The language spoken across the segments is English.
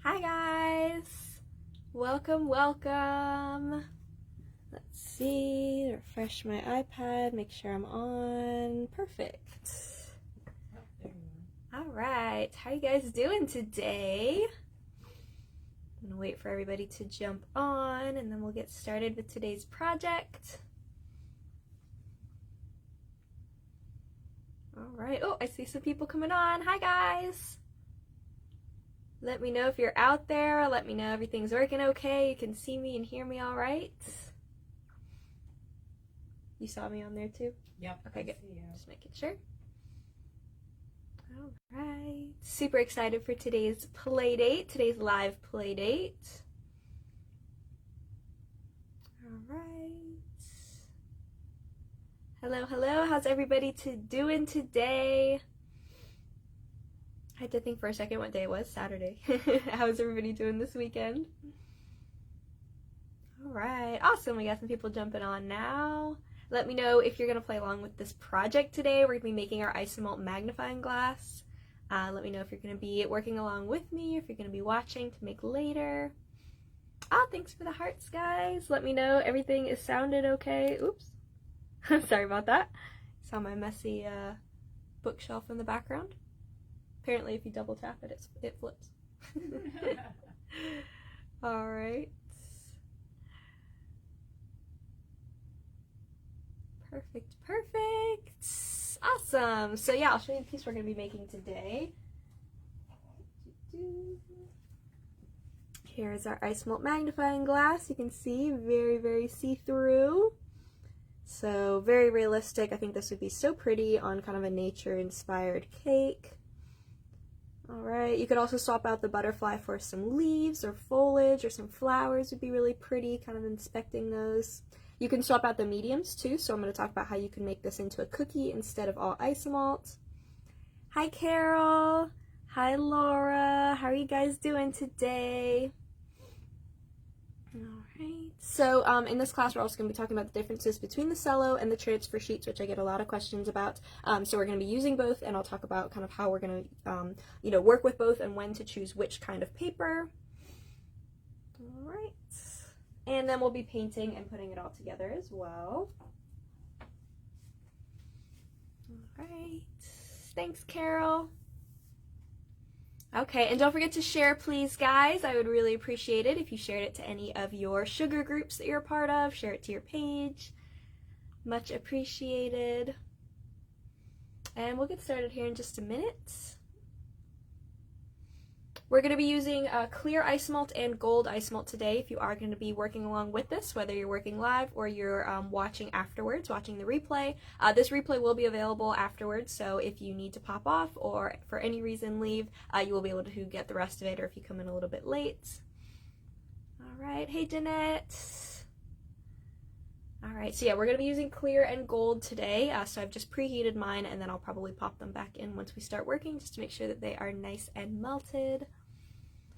Hi guys! Welcome, welcome! Let's see, refresh my iPad, make sure I'm on. Perfect. Alright, how you guys doing today? I'm gonna wait for everybody to jump on and then we'll get started with today's project. Alright, oh, I see some people coming on. Hi guys! Let me know if you're out there. Let me know everything's working okay. You can see me and hear me all right. You saw me on there too? Yep. Okay, good. Just making sure. All right. Super excited for today's Playdate, today's live Playdate. All right. Hello, hello. How's everybody doing today? I had to think for a second what day it was. Saturday. How's everybody doing this weekend? Alright, awesome. We got some people jumping on now. Let me know if you're going to play along with this project today. We're going to be making our Isomalt magnifying glass. Let me know if you're going to be working along with me, or if you're going to be watching to make later. Thanks for the hearts, guys. Let me know everything is sounded okay. Oops. Sorry about that. Saw my messy bookshelf in the background. Apparently if you double tap it, it flips. Alright. Perfect, perfect. Awesome. So yeah, I'll show you the piece we're going to be making today. Here's our Isomalt magnifying glass. You can see, very, very see-through. So very realistic. I think this would be so pretty on kind of a nature-inspired cake. Alright, you could also swap out the butterfly for some leaves or foliage or some flowers would be really pretty, kind of inspecting those. You can swap out the mediums too, so I'm going to talk about how you can make this into a cookie instead of all Isomalt. Hi Carol! Hi Laura! How are you guys doing today? Alright, so in this class we're also going to be talking about the differences between the cello and the transfer sheets, which I get a lot of questions about. So we're going to be using both, and I'll talk about kind of how we're going to work with both and when to choose which kind of paper. Alright, and then we'll be painting and putting it all together as well. Alright, thanks Carol. Okay, and don't forget to share, please, guys. I would really appreciate it if you shared it to any of your sugar groups that you're a part of. Share it to your page. Much appreciated. And we'll get started here in just a minute. We're going to be using clear Isomalt and gold Isomalt today if you are going to be working along with this, whether you're working live or you're watching afterwards, watching the replay. This replay will be available afterwards, so if you need to pop off or for any reason leave, you will be able to get the rest of it, or if you come in a little bit late. Alright, hey Jeanette! Alright, so yeah, we're going to be using clear and gold today, so I've just preheated mine, and then I'll probably pop them back in once we start working, just to make sure that they are nice and melted.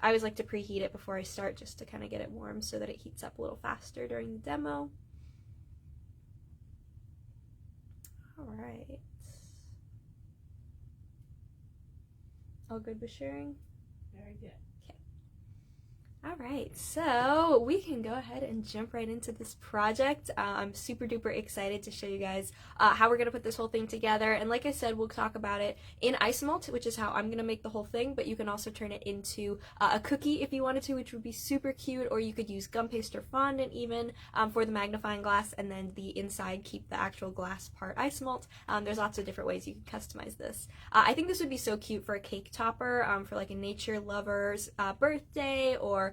I always like to preheat it before I start, just to kind of get it warm so that it heats up a little faster during the demo. Alright. All good with sharing? Very good. Alright, so we can go ahead and jump right into this project. I'm super duper excited to show you guys how we're going to put this whole thing together, and like I said, we'll talk about it in Isomalt, which is how I'm going to make the whole thing, but you can also turn it into a cookie if you wanted to, which would be super cute, or you could use gum paste or fondant even for the magnifying glass, and then the inside keep the actual glass part Isomalt. There's lots of different ways you can customize this. I think this would be so cute for a cake topper, for like a nature lover's birthday, or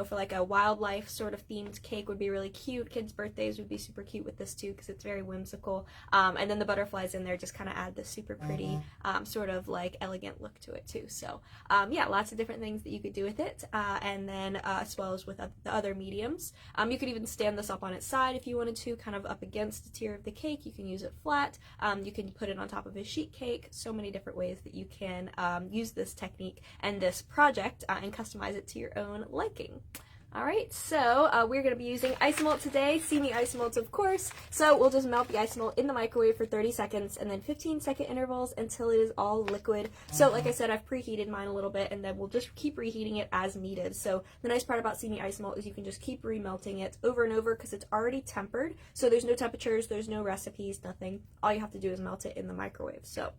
for like a wildlife sort of themed cake would be really cute. Kids' birthdays would be super cute with this too, because it's very whimsical. And then the butterflies in there just kind of add this super pretty sort of like elegant look to it too. So yeah, lots of different things that you could do with it. And then as well as with the other mediums. You could even stand this up on its side if you wanted to, kind of up against a tier of the cake. You can use it flat. You can put it on top of a sheet cake. So many different ways that you can use this technique and this project and customize it to your own liking. Alright, so we're going to be using Isomalt today, Sidney Isomalt of course, so we'll just melt the Isomalt in the microwave for 30 seconds and then 15-second intervals until it is all liquid. So like I said, I've preheated mine a little bit and then we'll just keep reheating it as needed. So the nice part about Sidney Isomalt is you can just keep remelting it over and over because it's already tempered, so there's no temperatures, there's no recipes, nothing. All you have to do is melt it in the microwave. So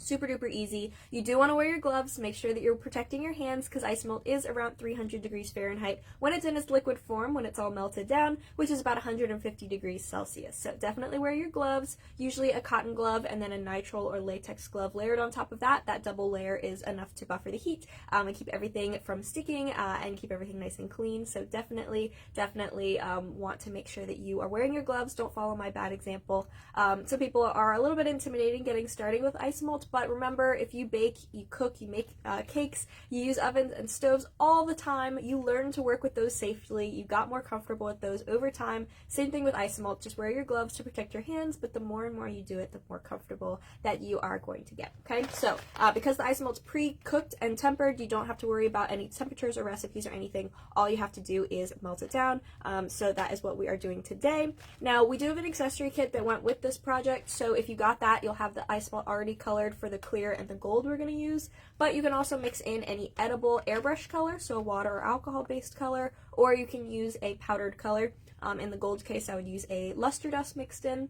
super duper easy. You do want to wear your gloves, make sure that you're protecting your hands because Isomalt is around 300 degrees Fahrenheit when it's in its liquid form, when it's all melted down, which is about 150 degrees Celsius. So definitely wear your gloves, usually a cotton glove and then a nitrile or latex glove layered on top of that. That double layer is enough to buffer the heat and keep everything from sticking and keep everything nice and clean. So definitely want to make sure that you are wearing your gloves. Don't follow my bad example. Some people are a little bit intimidating getting started with Isomalt, but remember, if you bake, you cook, you make cakes, you use ovens and stoves all the time, you learn to work with those safely, you got more comfortable with those over time. Same thing with Isomalt, just wear your gloves to protect your hands, but the more and more you do it, the more comfortable that you are going to get, okay? So, because the Isomalt's pre-cooked and tempered, you don't have to worry about any temperatures or recipes or anything. All you have to do is melt it down, so that is what we are doing today. Now, we do have an accessory kit that went with this project, so if you got that, you'll have the Isomalt already colored for the clear and the gold we're going to use, but you can also mix in any edible airbrush color, so a water or alcohol based color, or you can use a powdered color. In the gold case, I would use a luster dust mixed in.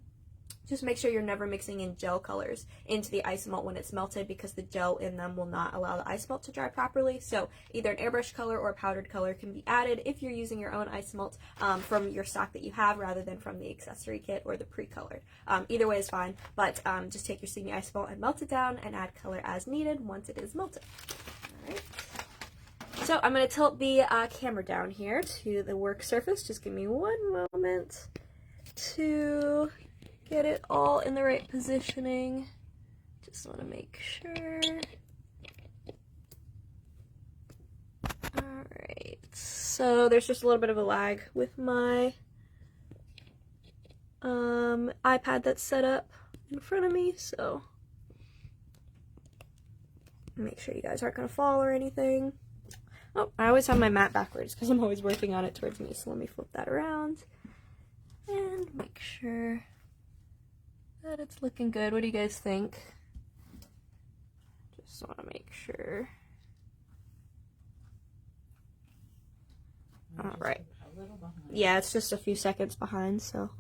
Just make sure you're never mixing in gel colors into the Isomalt when it's melted because the gel in them will not allow the Isomalt to dry properly. So either an airbrush color or a powdered color can be added if you're using your own Isomalt from your stock that you have rather than from the accessory kit or the pre-colored. Either way is fine, but just take your Sidney Isomalt and melt it down and add color as needed once it is melted. All right. So I'm going to tilt the camera down here to the work surface. Just give me one moment to get it all in the right positioning. Just want to make sure. Alright, so there's just a little bit of a lag with my iPad that's set up in front of me, so make sure you guys aren't going to fall or anything. Oh, I always have my mat backwards because I'm always working on it towards me, so let me flip that around and make sure that it's looking good. What do you guys think? Just want to make sure. Alright. Yeah, it's just a few seconds behind, so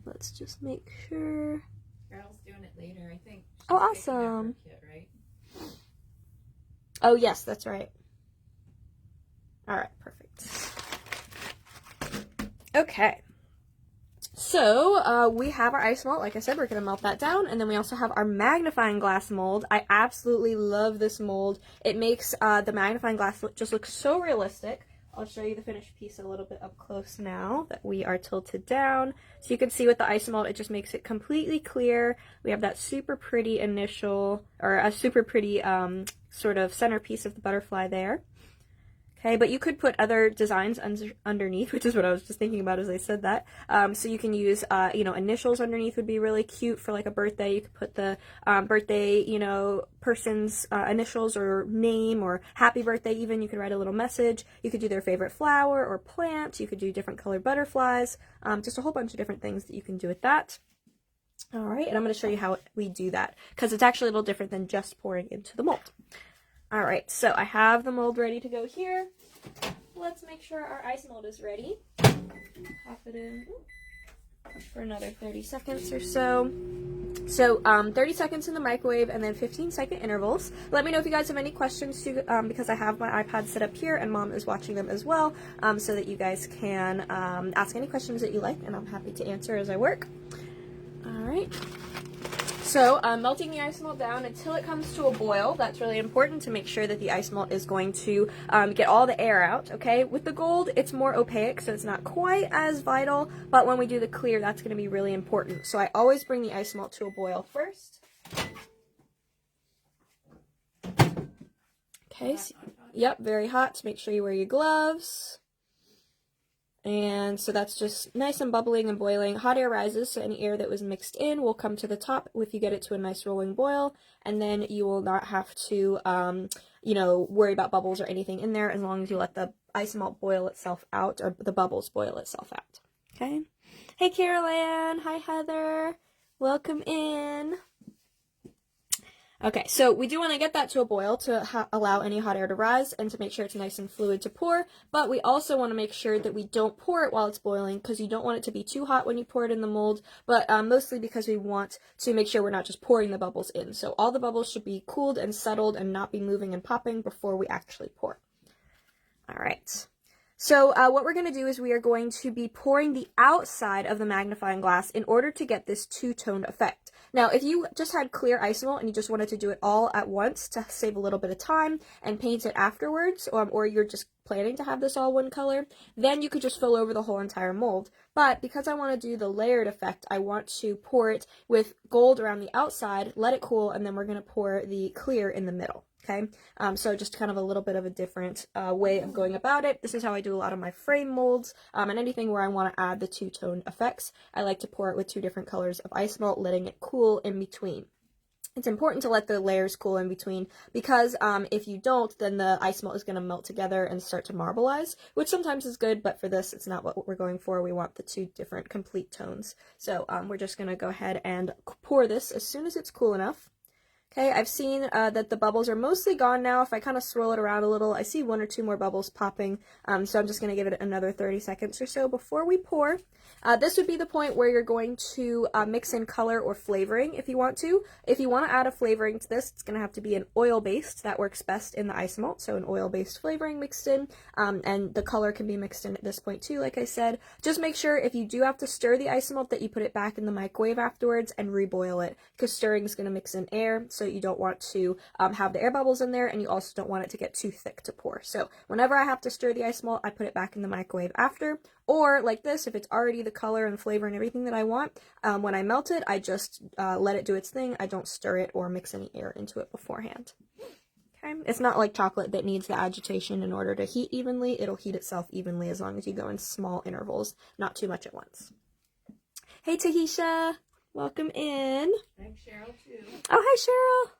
let's just make sure. Carol's doing it later, I think. Oh, awesome. Kit, right? Oh, yes, that's right. Alright, perfect. Okay. So, we have our Isomalt, like I said, we're going to melt that down, and then we also have our magnifying glass mold. I absolutely love this mold. It makes the magnifying glass just look so realistic. I'll show you the finished piece a little bit up close now that we are tilted down. So you can see with the Isomalt, it just makes it completely clear. We have that super pretty initial, or a super pretty sort of centerpiece of the butterfly there. Okay, but you could put other designs underneath, which is what I was just thinking about as I said that. So you can use, initials underneath would be really cute for like a birthday. You could put the birthday, person's initials or name or happy birthday even. You could write a little message. You could do their favorite flower or plant. You could do different colored butterflies. Just a whole bunch of different things that you can do with that. All right, and I'm going to show you how we do that because it's actually a little different than just pouring into the mold. Alright, so I have the mold ready to go here. Let's make sure our Isomalt is ready. Pop it in for another 30 seconds or so. So 30 seconds in the microwave and then 15-second intervals. Let me know if you guys have any questions too, because I have my iPad set up here and Mom is watching them as well, so that you guys can ask any questions that you like, and I'm happy to answer as I work. Alright. So, melting the Isomalt down until it comes to a boil. That's really important to make sure that the Isomalt is going to get all the air out, okay? With the gold, it's more opaque, so it's not quite as vital, but when we do the clear, that's going to be really important. So I always bring the Isomalt to a boil first. Okay, so, yep, very hot, so make sure you wear your gloves. And so that's just nice and bubbling and boiling. Hot air rises, so any air that was mixed in will come to the top if you get it to a nice rolling boil, and then you will not have to you know, worry about bubbles or anything in there as long as you let the Isomalt boil itself out, or the bubbles boil itself out. Okay? Hey, Carol Ann. Hi, Heather. Welcome in. Okay, so we do want to get that to a boil to allow any hot air to rise and to make sure it's nice and fluid to pour, but we also want to make sure that we don't pour it while it's boiling because you don't want it to be too hot when you pour it in the mold, but mostly because we want to make sure we're not just pouring the bubbles in. So all the bubbles should be cooled and settled and not be moving and popping before we actually pour. All right. So what we're going to do is we are going to be pouring the outside of the magnifying glass in order to get this two-toned effect. Now, if you just had clear Isomalt and you just wanted to do it all at once to save a little bit of time and paint it afterwards, or you're just planning to have this all one color, then you could just fill over the whole entire mold. But because I want to do the layered effect, I want to pour it with gold around the outside, let it cool, and then we're going to pour the clear in the middle. Okay, so just kind of a little bit of a different way of going about it. This is how I do a lot of my frame molds, and anything where I want to add the two-tone effects. I like to pour it with two different colors of Isomalt, letting it cool in between. It's important to let the layers cool in between because if you don't, then the Isomalt is going to melt together and start to marbleize, which sometimes is good, but for this, it's not what we're going for. We want the two different complete tones. So we're just going to go ahead and pour this as soon as it's cool enough. Okay, I've seen that the bubbles are mostly gone now. If I kind of swirl it around a little, I see one or two more bubbles popping, so I'm just going to give it another 30 seconds or so before we pour. This would be the point where you're going to mix in color or flavoring if you want to. If you want to add a flavoring to this, it's going to have to be an oil-based. That works best in the Isomalt, so an oil-based flavoring mixed in, and the color can be mixed in at this point too, like I said. Just make sure if you do have to stir the Isomalt that you put it back in the microwave afterwards and reboil it, because stirring is going to mix in air, so you don't want to have the air bubbles in there, and you also don't want it to get too thick to pour. So whenever I have to stir the Isomalt, I put it back in the microwave after, or like this, if it's already the color and flavor and everything that I want, when I melt it, I just let it do its thing. I don't stir it or mix any air into it beforehand. Okay, it's not like chocolate that needs the agitation in order to heat evenly. It'll heat itself evenly as long as you go in small intervals, not too much at once. Hey, Tahisha. Welcome in. Thanks, Cheryl, too. Oh, hi, Cheryl.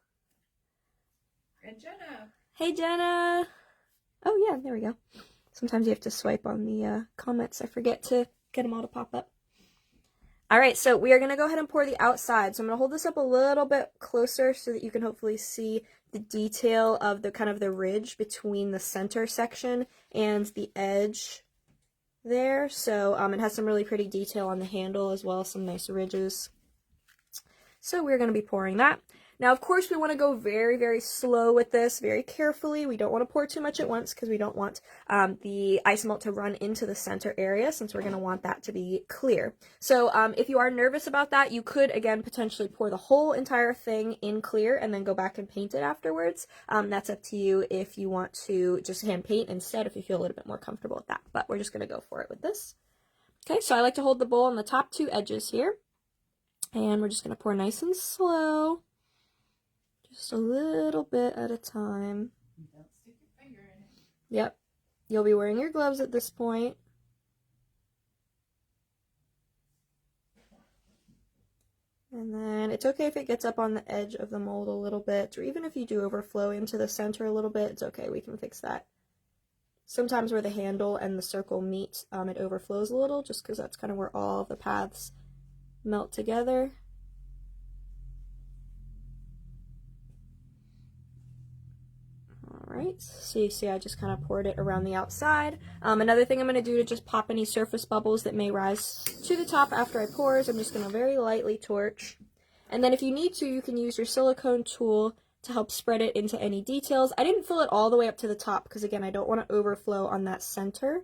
And Jenna. Hey, Jenna. Oh, yeah, there we go. Sometimes you have to swipe on the comments. I forget to get them all to pop up. All right, so we are going to go ahead and pour the outside. So I'm going to hold this up a little bit closer so that you can hopefully see the detail of the kind of the ridge between the center section and the edge there. So it has some really pretty detail on the handle as well as some nice ridges. So we're going to be pouring that. Now, of course, we want to go very, very slow with this, very carefully. We don't want to pour too much at once because we don't want the Isomalt to run into the center area, since we're going to want that to be clear. So if you are nervous about that, you could, again, potentially pour the whole entire thing in clear and then go back and paint it afterwards. That's up to you if you want to just hand paint instead, if you feel a little bit more comfortable with that. But we're just going to go for it with this. Okay, so I like to hold the bowl on the top two edges here. And we're just going to pour nice and slow. Just a little bit at a time. Don't stick your finger in it. Yep. You'll be wearing your gloves at this point. And then it's okay if it gets up on the edge of the mold a little bit, or even if you do overflow into the center a little bit, it's okay. We can fix that. Sometimes where the handle and the circle meet, it overflows a little, just because that's kind of where all of the paths melt together. Alright, so you see I just kind of poured it around the outside. Another thing I'm going to do to just pop any surface bubbles that may rise to the top after I pour is I'm just going to very lightly torch. And then if you need to, you can use your silicone tool to help spread it into any details. I didn't fill it all the way up to the top because, again, I don't want to overflow on that center.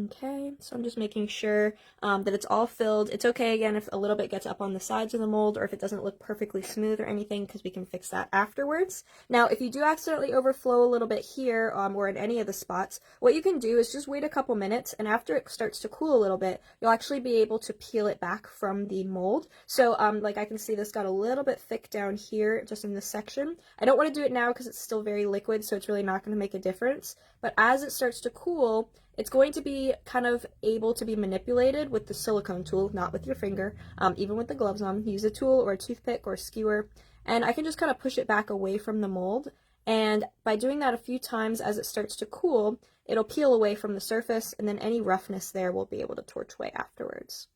Okay, so I'm just making sure that it's all filled. It's okay, again, if a little bit gets up on the sides of the mold or if it doesn't look perfectly smooth or anything, because we can fix that afterwards. Now, if you do accidentally overflow a little bit here or in any of the spots, what you can do is just wait a couple minutes, and after it starts to cool a little bit, you'll actually be able to peel it back from the mold. So, like I can see this got a little bit thick down here, just in this section. I don't want to do it now because it's still very liquid, so it's really not going to make a difference. But as it starts to cool, it's going to be kind of able to be manipulated with the silicone tool, not with your finger, even with the gloves on. Use a tool or a toothpick or a skewer, and I can just kind of push it back away from the mold, and by doing that a few times as it starts to cool, it'll peel away from the surface, and then any roughness there will be able to torch away afterwards.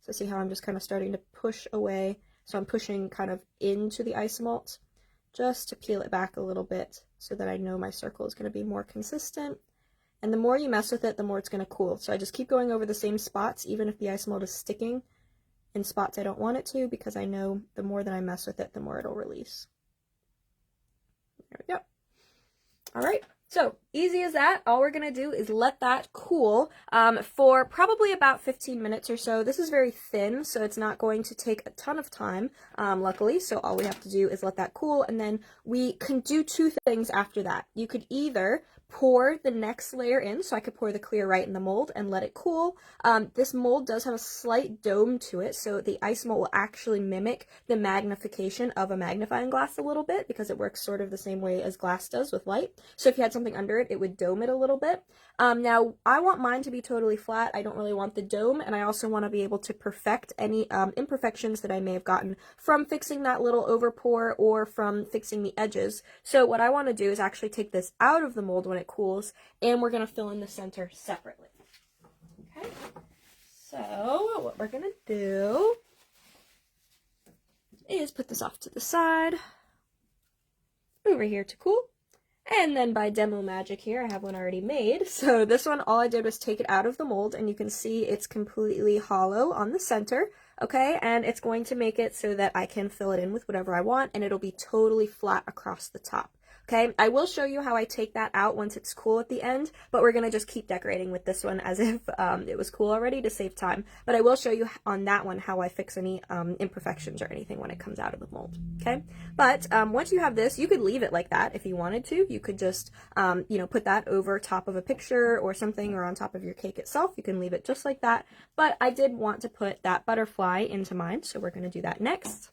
So see how I'm just kind of starting to push away, so I'm pushing kind of into the Isomalt just to peel it back a little bit so that I know my circle is going to be more consistent. And the more you mess with it, the more it's going to cool. So I just keep going over the same spots, even if the Isomalt is sticking in spots I don't want it to, because I know the more that I mess with it, the more it'll release. There we go. All right. So easy as that. All we're going to do is let that cool for probably about 15 minutes or so. This is very thin, so it's not going to take a ton of time, luckily. So all we have to do is let that cool, and then we can do two things after that. You could either pour the next layer in, so I could pour the clear right in the mold and let it cool. This mold does have a slight dome to it, so the Isomalt will actually mimic the magnification of a magnifying glass a little bit, because it works sort of the same way as glass does with light. So if you had something under it, it would dome it a little bit. Now, I want mine to be totally flat. I don't really want the dome, and I also want to be able to perfect any imperfections that I may have gotten from fixing that little overpour or from fixing the edges. So what I want to do is actually take this out of the mold when it cools, and we're going to fill in the center separately. Okay, so what we're going to do is put this off to the side, over here to cool. And then by demo magic here, I have one already made. So this one, all I did was take it out of the mold, and you can see it's completely hollow on the center, okay? And it's going to make it so that I can fill it in with whatever I want, and it'll be totally flat across the top. Okay, I will show you how I take that out once it's cool at the end, but we're going to just keep decorating with this one as if it was cool already to save time. But I will show you on that one how I fix any imperfections or anything when it comes out of the mold. Okay, but once you have this, you could leave it like that if you wanted to. You could just, you know, put that over top of a picture or something, or on top of your cake itself. You can leave it just like that. But I did want to put that butterfly into mine, so we're going to do that next.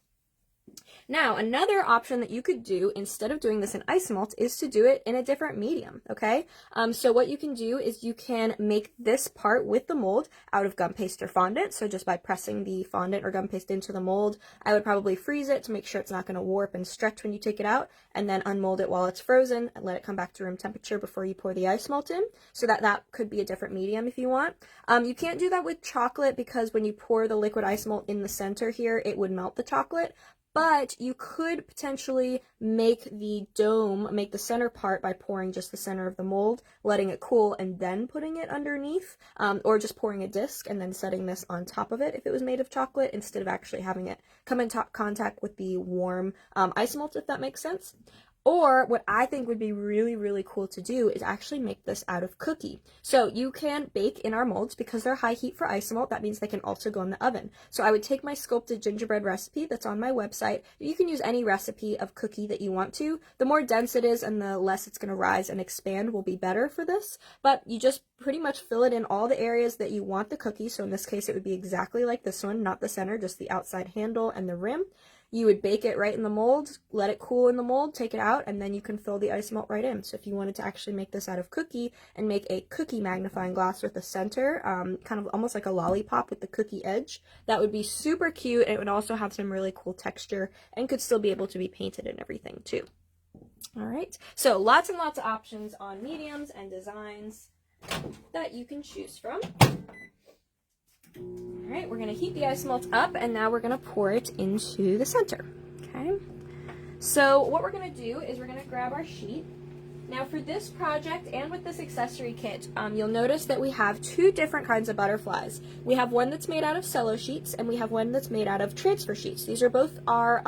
Now, another option that you could do instead of doing this in Isomalt is to do it in a different medium, okay? So what you can do is you can make this part with the mold out of gum paste or fondant. So just by pressing the fondant or gum paste into the mold, I would probably freeze it to make sure it's not going to warp and stretch when you take it out, and then unmold it while it's frozen and let it come back to room temperature before you pour the Isomalt in, so that could be a different medium if you want. You can't do that with chocolate, because when you pour the liquid Isomalt in the center here, it would melt the chocolate. But you could potentially make the dome, make the center part by pouring just the center of the mold, letting it cool, and then putting it underneath, or just pouring a disc and then setting this on top of it if it was made of chocolate, instead of actually having it come in contact with the warm Isomalt, if that makes sense. Or what I think would be really, really cool to do is actually make this out of cookie. So you can bake in our molds because they're high heat for Isomalt. That means they can also go in the oven. So I would take my sculpted gingerbread recipe that's on my website. You can use any recipe of cookie that you want to. The more dense it is and the less it's going to rise and expand will be better for this. But you just pretty much fill it in all the areas that you want the cookie. So in this case, it would be exactly like this one, not the center, just the outside handle and the rim. You would bake it right in the mold, let it cool in the mold, take it out, and then you can fill the Isomalt right in. So if you wanted to actually make this out of cookie and make a cookie magnifying glass with a center, kind of almost like a lollipop with the cookie edge, that would be super cute, and it would also have some really cool texture and could still be able to be painted and everything too. All right, so lots and lots of options on mediums and designs that you can choose from. All right, we're going to heat the Isomalt up, and now we're going to pour it into the center. Okay, so what we're going to do is we're going to grab our sheet. Now for this project and with this accessory kit, you'll notice that we have two different kinds of butterflies. We have one that's made out of cello sheets, and we have one that's made out of transfer sheets. These are both our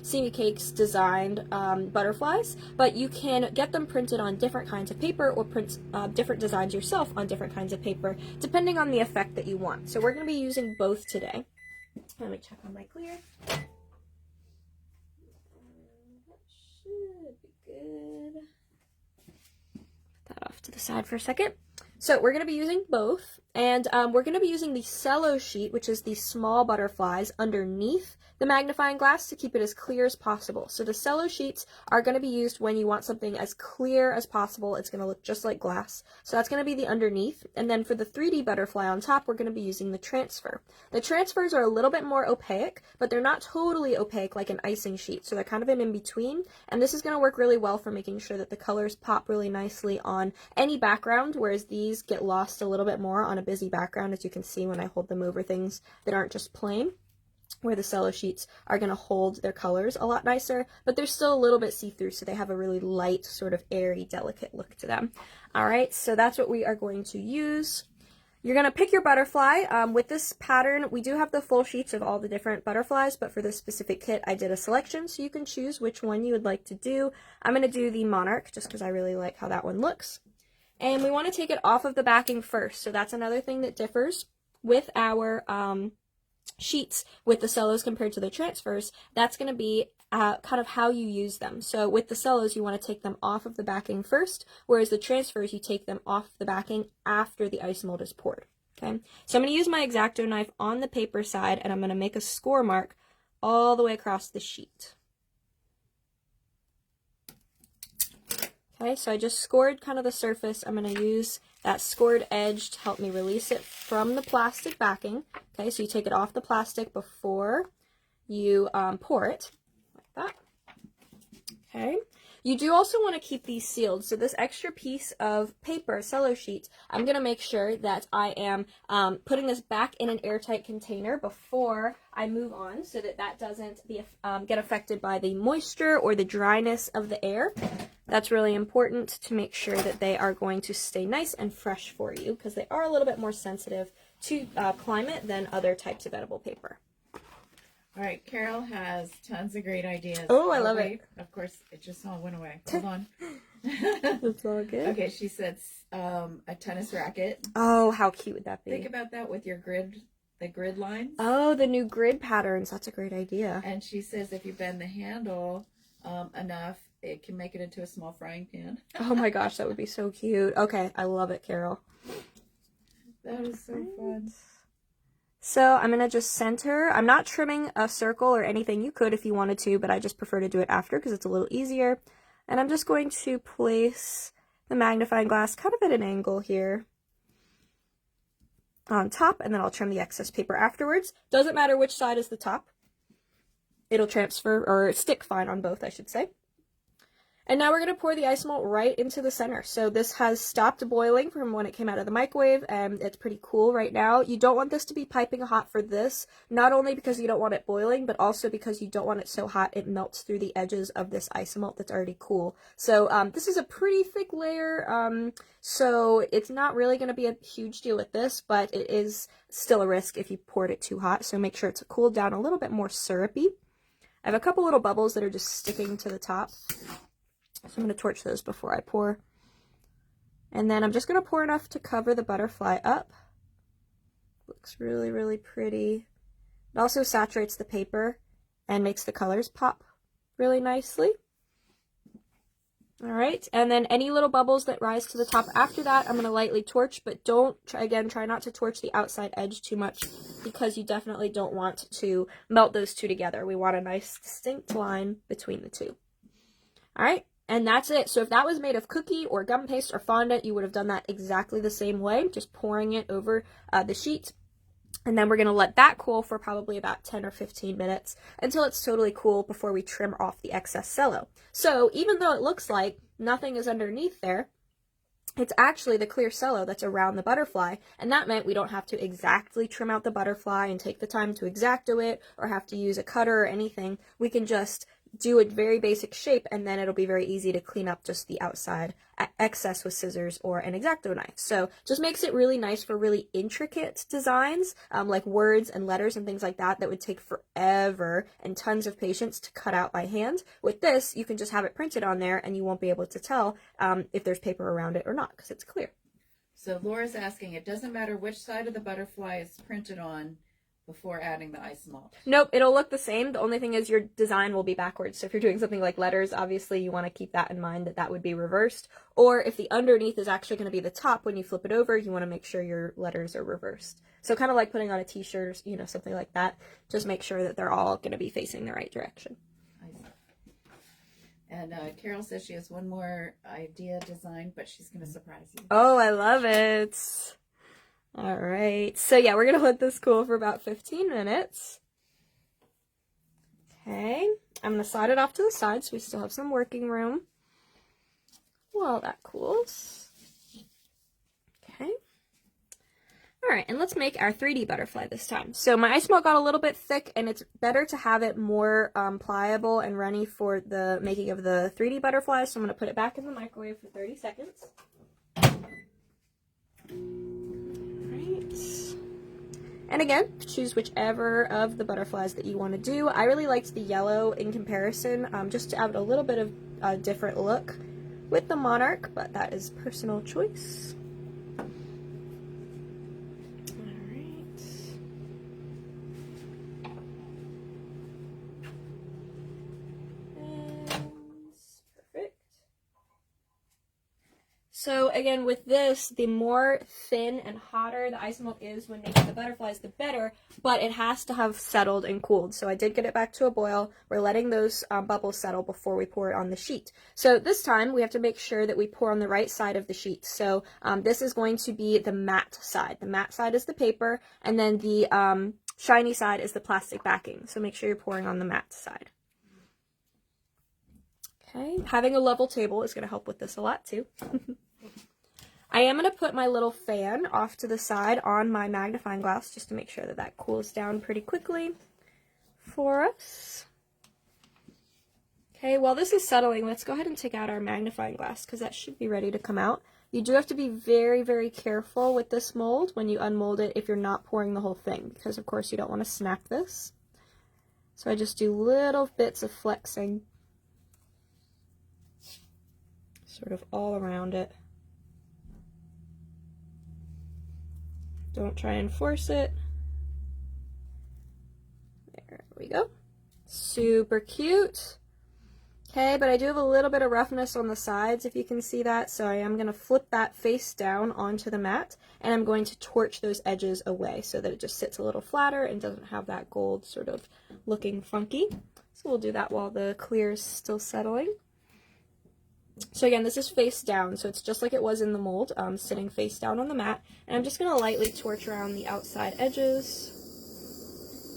Simi Cakes designed butterflies, but you can get them printed on different kinds of paper or print different designs yourself on different kinds of paper, depending on the effect that you want. So we're going to be using both today. Let me check on my clear. That should be good. That off to the side for a second. So we're going to be using both, And we're going to be using the cello sheet, which is the small butterflies, underneath the magnifying glass to keep it as clear as possible. So the cello sheets are going to be used when you want something as clear as possible. It's going to look just like glass. So that's going to be the underneath. And then for the 3D butterfly on top, we're going to be using the transfer. The transfers are a little bit more opaque, but they're not totally opaque like an icing sheet. So they're kind of an in-between. And this is going to work really well for making sure that the colors pop really nicely on any background, whereas these get lost a little bit more on a busy background, as you can see when I hold them over things that aren't just plain, where the cello sheets are going to hold their colors a lot nicer, but they're still a little bit see-through, so they have a really light, sort of airy, delicate look to them. Alright, so that's what we are going to use. You're going to pick your butterfly. With this pattern, we do have the full sheets of all the different butterflies, but for this specific kit, I did a selection, so you can choose which one you would like to do. I'm going to do the monarch, just because I really like how that one looks. And we want to take it off of the backing first, so that's another thing that differs with our sheets with the cellos compared to the transfers. That's going to be kind of how you use them. So with the cellos, you want to take them off of the backing first, whereas the transfers, you take them off the backing after the Isomalt is poured. Okay, so I'm going to use my X-Acto knife on the paper side, and I'm going to make a score mark all the way across the sheet. Okay, so I just scored kind of the surface. I'm going to use that scored edge to help me release it from the plastic backing. Okay, so you take it off the plastic before you pour it, like that. Okay, you do also want to keep these sealed. So this extra piece of paper, cello sheet, I'm going to make sure that I am putting this back in an airtight container before I move on, so that that doesn't get affected by the moisture or the dryness of the air. That's really important to make sure that they are going to stay nice and fresh for you, because they are a little bit more sensitive to climate than other types of edible paper. All right, Carol has tons of great ideas. Oh, I love it. Of course, it just all went away. Hold on. That's all good. Okay, she said a tennis racket. Oh, how cute would that be? Think about that with your the grid lines. Oh, the new grid patterns. That's a great idea. And she says if you bend the handle enough, it can make it into a small frying pan. Oh my gosh, that would be so cute. Okay, I love it, Carol. That is so fun. So I'm going to just center. I'm not trimming a circle or anything. You could if you wanted to, but I just prefer to do it after because it's a little easier. And I'm just going to place the magnifying glass kind of at an angle here on top, and then I'll trim the excess paper afterwards. Doesn't matter which side is the top. It'll transfer, or stick fine on both, I should say. And now we're going to pour the Isomalt right into the center. So this has stopped boiling from when it came out of the microwave, and it's pretty cool right now. You don't want this to be piping hot for this, not only because you don't want it boiling, but also because you don't want it so hot it melts through the edges of this Isomalt that's already cool. So this is a pretty thick layer, so it's not really going to be a huge deal with this, but it is still a risk if you poured it too hot. So make sure it's cooled down a little bit more syrupy. I have a couple little bubbles that are just sticking to the top. So I'm going to torch those before I pour. And then I'm just going to pour enough to cover the butterfly up. Looks really, really pretty. It also saturates the paper and makes the colors pop really nicely. Alright, and then any little bubbles that rise to the top after that, I'm going to lightly torch, but try not to torch the outside edge too much, because you definitely don't want to melt those two together. We want a nice distinct line between the two. Alright. And that's it. So if that was made of cookie or gum paste or fondant, you would have done that exactly the same way, just pouring it over the sheet. And then we're going to let that cool for probably about 10 or 15 minutes until it's totally cool before we trim off the excess cello. So even though it looks like nothing is underneath there, it's actually the clear cello that's around the butterfly, and that meant we don't have to exactly trim out the butterfly and take the time to X-Acto it or have to use a cutter or anything. We can just do a very basic shape, and then it'll be very easy to clean up just the outside excess with scissors or an X-Acto knife. So just makes it really nice for really intricate designs, like words and letters and things like that would take forever and tons of patience to cut out by hand. With this, you can just have it printed on there, and you won't be able to tell if there's paper around it or not, because it's clear. So Laura's asking, it doesn't matter which side of the butterfly is printed on, before adding the Isomalt. Nope, it'll look the same. The only thing is your design will be backwards. So if you're doing something like letters, obviously you want to keep that in mind, that that would be reversed. Or if the underneath is actually going to be the top, when you flip it over, you want to make sure your letters are reversed. So kind of like putting on a t-shirt or, something like that. Just make sure that they're all going to be facing the right direction. And Carol says she has one more idea design, but she's going to surprise you. Oh, I love it. All right. So yeah, we're going to let this cool for about 15 minutes. Okay. I'm going to slide it off to the side so we still have some working room while that cools. Okay. All right, and let's make our 3D butterfly this time. So my Isomalt got a little bit thick, and it's better to have it more pliable and runny for the making of the 3D butterfly. So I'm going to put it back in the microwave for 30 seconds. And again, choose whichever of the butterflies that you want to do. I really liked the yellow in comparison, just to add a little bit of a different look with the monarch, but that is personal choice. So again, with this, the more thin and hotter the Isomalt is when making the butterflies, the better, but it has to have settled and cooled. So I did get it back to a boil. We're letting those bubbles settle before we pour it on the sheet. So this time, we have to make sure that we pour on the right side of the sheet. So this is going to be the matte side. The matte side is the paper, and then the shiny side is the plastic backing. So make sure you're pouring on the matte side. Okay, having a level table is going to help with this a lot too. I am going to put my little fan off to the side on my magnifying glass just to make sure that that cools down pretty quickly for us. Okay, while this is settling, let's go ahead and take out our magnifying glass because that should be ready to come out. You do have to be very, very careful with this mold when you unmold it if you're not pouring the whole thing because, of course, you don't want to snap this. So I just do little bits of flexing sort of all around it. Don't try and force it. There we go. Super cute. Okay, but I do have a little bit of roughness on the sides, if you can see that, so I am going to flip that face down onto the mat, and I'm going to torch those edges away so that it just sits a little flatter and doesn't have that gold sort of looking funky. So we'll do that while the clear is still settling. So again, this is face down, so it's just like it was in the mold, sitting face down on the mat. And I'm just going to lightly torch around the outside edges.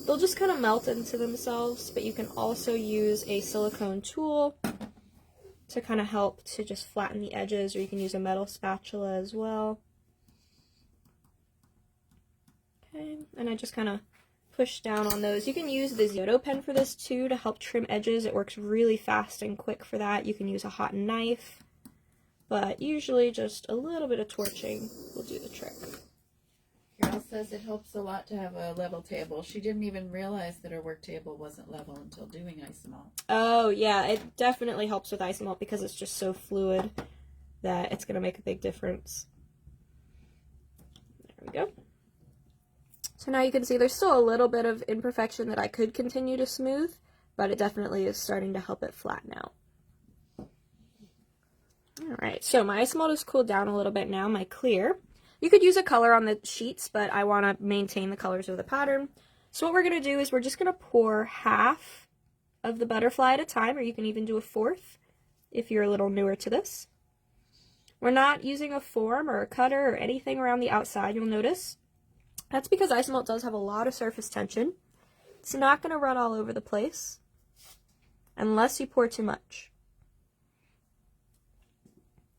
They'll just kind of melt into themselves, but you can also use a silicone tool to kind of help to just flatten the edges, or you can use a metal spatula as well. Okay, and I just kind of push down on those. You can use the Ziodo pen for this too to help trim edges. It works really fast and quick for that. You can use a hot knife, but usually just a little bit of torching will do the trick. Carol says it helps a lot to have a level table. She didn't even realize that her work table wasn't level until doing Isomalt. Oh yeah, it definitely helps with Isomalt because it's just so fluid that it's going to make a big difference. There we go. So now you can see there's still a little bit of imperfection that I could continue to smooth, but it definitely is starting to help it flatten out. Alright, so my Isomalt has cooled down a little bit now, my clear. You could use a color on the sheets, but I want to maintain the colors of the pattern. So what we're going to do is we're just going to pour half of the butterfly at a time, or you can even do a fourth if you're a little newer to this. We're not using a form or a cutter or anything around the outside, you'll notice. That's because Isomalt does have a lot of surface tension. It's not going to run all over the place unless you pour too much.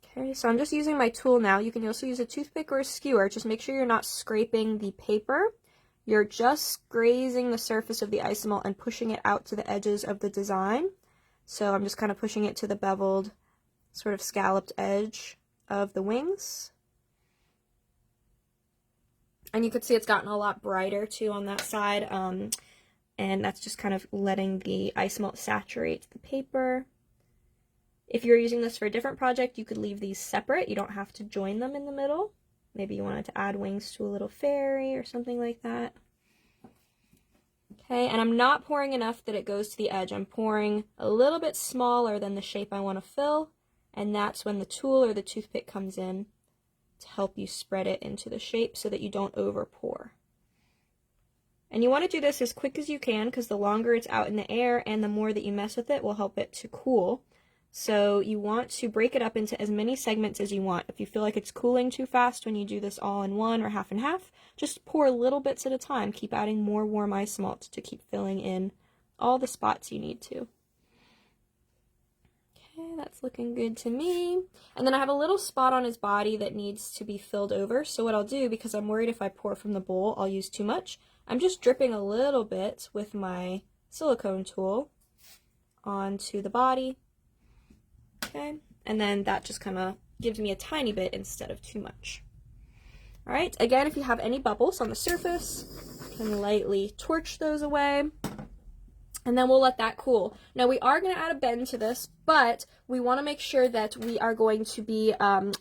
Okay, so I'm just using my tool now. You can also use a toothpick or a skewer. Just make sure you're not scraping the paper. You're just grazing the surface of the Isomalt and pushing it out to the edges of the design. So I'm just kind of pushing it to the beveled, sort of scalloped edge of the wings. And you can see it's gotten a lot brighter too on that side, and that's just kind of letting the Isomalt saturate the paper. If you're using this for a different project, you could leave these separate. You don't have to join them in the middle. Maybe you wanted to add wings to a little fairy or something like that. Okay, and I'm not pouring enough that it goes to the edge. I'm pouring a little bit smaller than the shape I want to fill, and that's when the tool or the toothpick comes in to help you spread it into the shape so that you don't over pour. And you want to do this as quick as you can because the longer it's out in the air and the more that you mess with it will help it to cool. So you want to break it up into as many segments as you want. If you feel like it's cooling too fast when you do this all in one or half and half, just pour little bits at a time. Keep adding more warm Isomalt to keep filling in all the spots you need to. Okay, that's looking good to me. And then I have a little spot on his body that needs to be filled over. So what I'll do, because I'm worried if I pour from the bowl, I'll use too much, I'm just dripping a little bit with my silicone tool onto the body. Okay, and then that just kind of gives me a tiny bit instead of too much. All right, again, if you have any bubbles on the surface, you can lightly torch those away. And then we'll let that cool. Now we are going to add a bend to this, but we want to make sure that we are going to be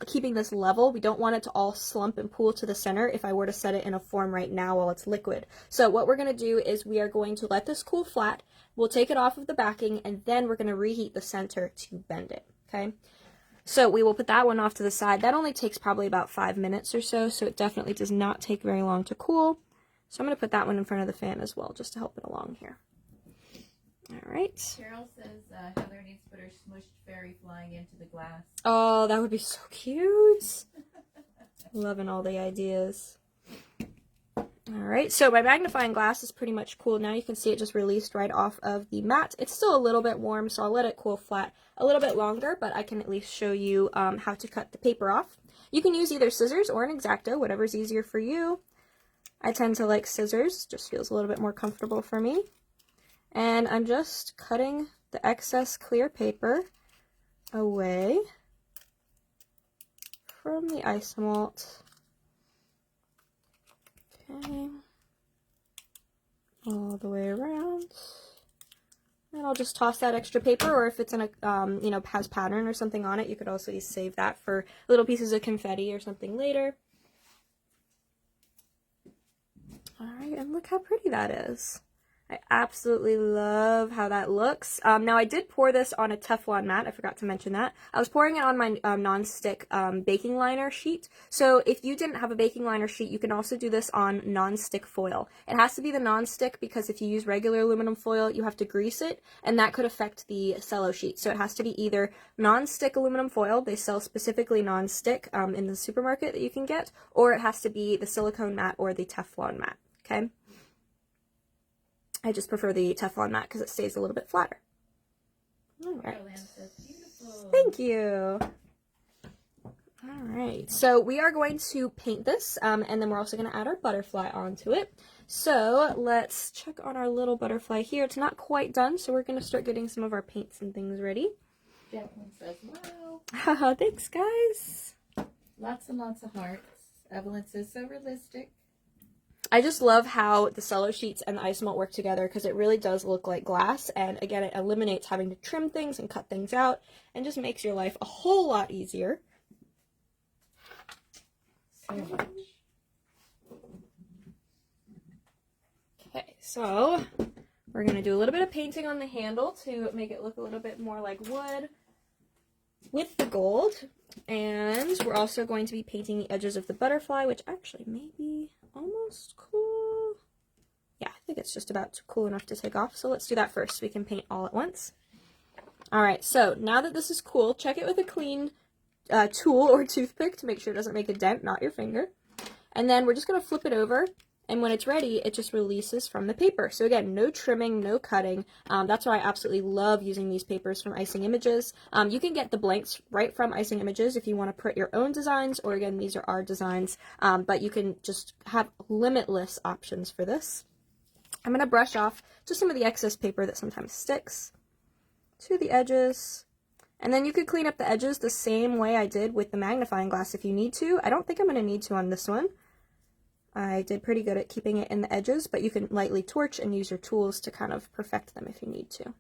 keeping this level. We don't want it to all slump and pool to the center if I were to set it in a form right now while it's liquid. So what we're going to do is we are going to let this cool flat. We'll take it off of the backing, and then we're going to reheat the center to bend it, okay? So we will put that one off to the side. That only takes probably about 5 minutes or so, so it definitely does not take very long to cool. So I'm going to put that one in front of the fan as well, just to help it along here. All right. Carol says Heather needs to put her smushed fairy flying into the glass. Oh, that would be so cute. Loving all the ideas. All right, so my magnifying glass is pretty much cool. Now you can see it just released right off of the mat. It's still a little bit warm, so I'll let it cool flat a little bit longer, but I can at least show you how to cut the paper off. You can use either scissors or an X-Acto, whatever's easier for you. I tend to like scissors, just feels a little bit more comfortable for me. And I'm just cutting the excess clear paper away from the Isomalt. Okay. All the way around. And I'll just toss that extra paper, or if it's in a, has pattern or something on it, you could also save that for little pieces of confetti or something later. All right, and look how pretty that is. I absolutely love how that looks. Now I did pour this on a Teflon mat. I forgot to mention that. I was pouring it on my non-stick baking liner sheet. So if you didn't have a baking liner sheet, you can also do this on non-stick foil. It has to be the non-stick because if you use regular aluminum foil, you have to grease it, and that could affect the cello sheet. So it has to be either non-stick aluminum foil. They sell specifically non-stick in the supermarket that you can get, or it has to be the silicone mat or the Teflon mat. Okay. I just prefer the Teflon mat because it stays a little bit flatter. All right. Thank you. All right. So we are going to paint this, and then we're also going to add our butterfly onto it. So let's check on our little butterfly here. It's not quite done, so we're going to start getting some of our paints and things ready. Jacqueline says, wow. Haha, thanks, guys. Lots and lots of hearts. Evelyn says, so realistic. I just love how the cello sheets and the Isomalt work together because it really does look like glass, and again, it eliminates having to trim things and cut things out and just makes your life a whole lot easier. So much. Okay, so we're going to do a little bit of painting on the handle to make it look a little bit more like wood with the gold, and we're also going to be painting the edges of the butterfly, which actually may be almost cool. Yeah, I think it's just about cool enough to take off. So let's do that first so we can paint all at once. All right, so now that this is cool, check it with a clean tool or toothpick to make sure it doesn't make a dent, not your finger. And then we're just going to flip it over, and when it's ready, it just releases from the paper. So again, no trimming, no cutting. That's why I absolutely love using these papers from Icing Images. You can get the blanks right from Icing Images if you want to print your own designs, or again, these are our designs, but you can just have limitless options for this. I'm going to brush off just some of the excess paper that sometimes sticks to the edges. And then you could clean up the edges the same way I did with the magnifying glass if you need to. I don't think I'm going to need to on this one. I did pretty good at keeping it in the edges, but you can lightly torch and use your tools to kind of perfect them if you need to.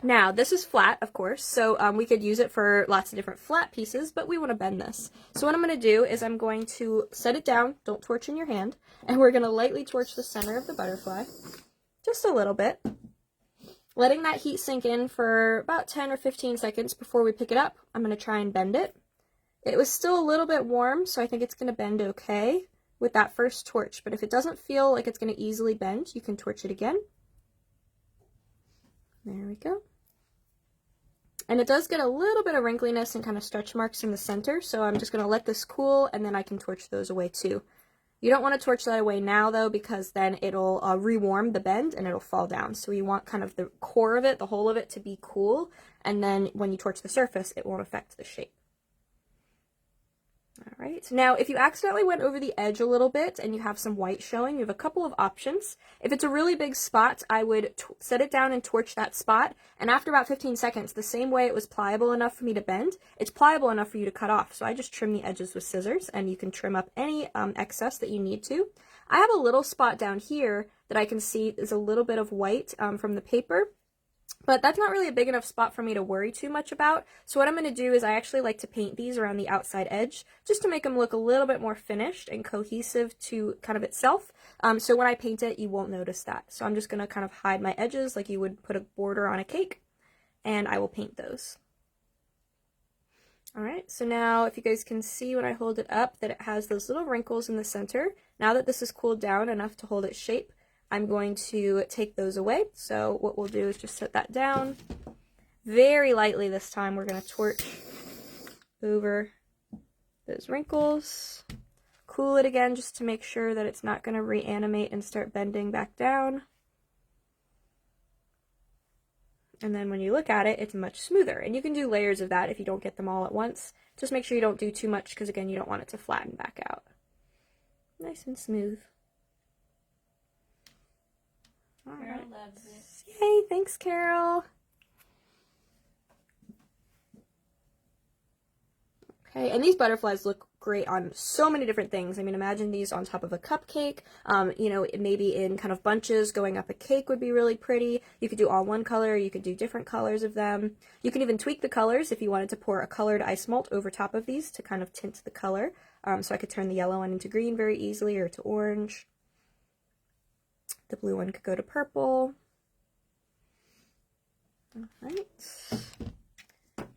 Now, this is flat, of course, so we could use it for lots of different flat pieces, but we want to bend this. So what I'm going to do is I'm going to set it down, don't torch in your hand, and we're going to lightly torch the center of the butterfly, just a little bit, letting that heat sink in for about 10 or 15 seconds before we pick it up. I'm going to try and bend it. It was still a little bit warm, so I think it's going to bend okay with that first torch, but if it doesn't feel like it's going to easily bend, you can torch it again. There we go. And it does get a little bit of wrinkliness and kind of stretch marks in the center, so I'm just going to let this cool, and then I can torch those away too. You don't want to torch that away now, though, because then it'll rewarm the bend and it'll fall down. So you want kind of the core of it, the whole of it, to be cool, and then when you torch the surface, it won't affect the shape. All right, now if you accidentally went over the edge a little bit and you have some white showing, you have a couple of options. If it's a really big spot, I would set it down and torch that spot, and after about 15 seconds, the same way it was pliable enough for me to bend, it's pliable enough for you to cut off. So I just trim the edges with scissors, and you can trim up any excess that you need to. I have a little spot down here that I can see is a little bit of white from the paper. But that's not really a big enough spot for me to worry too much about. So what I'm going to do is I actually like to paint these around the outside edge just to make them look a little bit more finished and cohesive to kind of itself. So when I paint it, you won't notice that. So I'm just going to kind of hide my edges like you would put a border on a cake, and I will paint those. Alright, so now if you guys can see when I hold it up that it has those little wrinkles in the center. Now that this has cooled down enough to hold its shape, I'm going to take those away. So what we'll do is just set that down very lightly this time. We're going to torch over those wrinkles, cool it again just to make sure that it's not going to reanimate and start bending back down. And then when you look at it, it's much smoother. And you can do layers of that if you don't get them all at once. Just make sure you don't do too much because, again, you don't want it to flatten back out. Nice and smooth. All Carol right. loves it. Yay, thanks, Carol. Okay, and these butterflies look great on so many different things. I mean, imagine these on top of a cupcake. You know, maybe in kind of bunches going up a cake would be really pretty. You could do all one color, you could do different colors of them. You can even tweak the colors if you wanted to pour a colored Isomalt over top of these to kind of tint the color. So I could turn the yellow one into green very easily, or to orange. The blue one could go to purple. All right.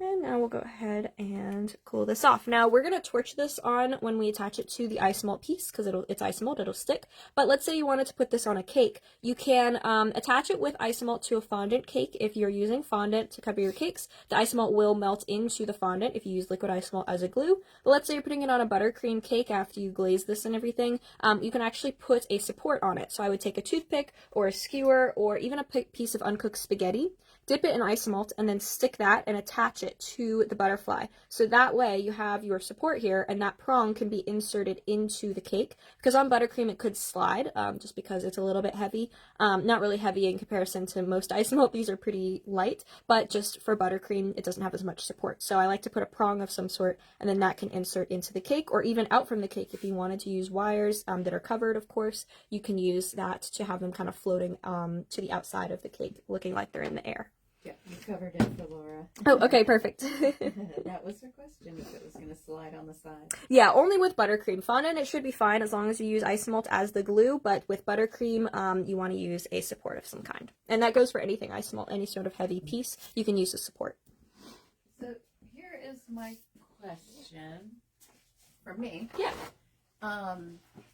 And now we'll go ahead and cool this off. Now we're going to torch this on when we attach it to the Isomalt piece because it's Isomalt, it'll stick. But let's say you wanted to put this on a cake. You can attach it with Isomalt to a fondant cake. If you're using fondant to cover your cakes, the Isomalt will melt into the fondant if you use liquid Isomalt as a glue. But let's say you're putting it on a buttercream cake after you glaze this and everything, you can actually put a support on it. So I would take a toothpick or a skewer or even a piece of uncooked spaghetti, dip it in Isomalt, and then stick that and attach it to the butterfly. So that way you have your support here, and that prong can be inserted into the cake. Because on buttercream it could slide, just because it's a little bit heavy. Not really heavy in comparison to most Isomalt, these are pretty light, but just for buttercream it doesn't have as much support. So I like to put a prong of some sort, and then that can insert into the cake, or even out from the cake if you wanted to use wires that are covered, of course. You can use that to have them kind of floating to the outside of the cake, looking like they're in the air. Yeah, you covered it for Laura. Oh, okay, perfect. That was her question, if it was going to slide on the side. Yeah, only with buttercream. Fondant, it should be fine as long as you use Isomalt as the glue, but with buttercream, you want to use a support of some kind. And that goes for anything Isomalt, any sort of heavy piece, you can use a support. So here is my question for me. Yeah.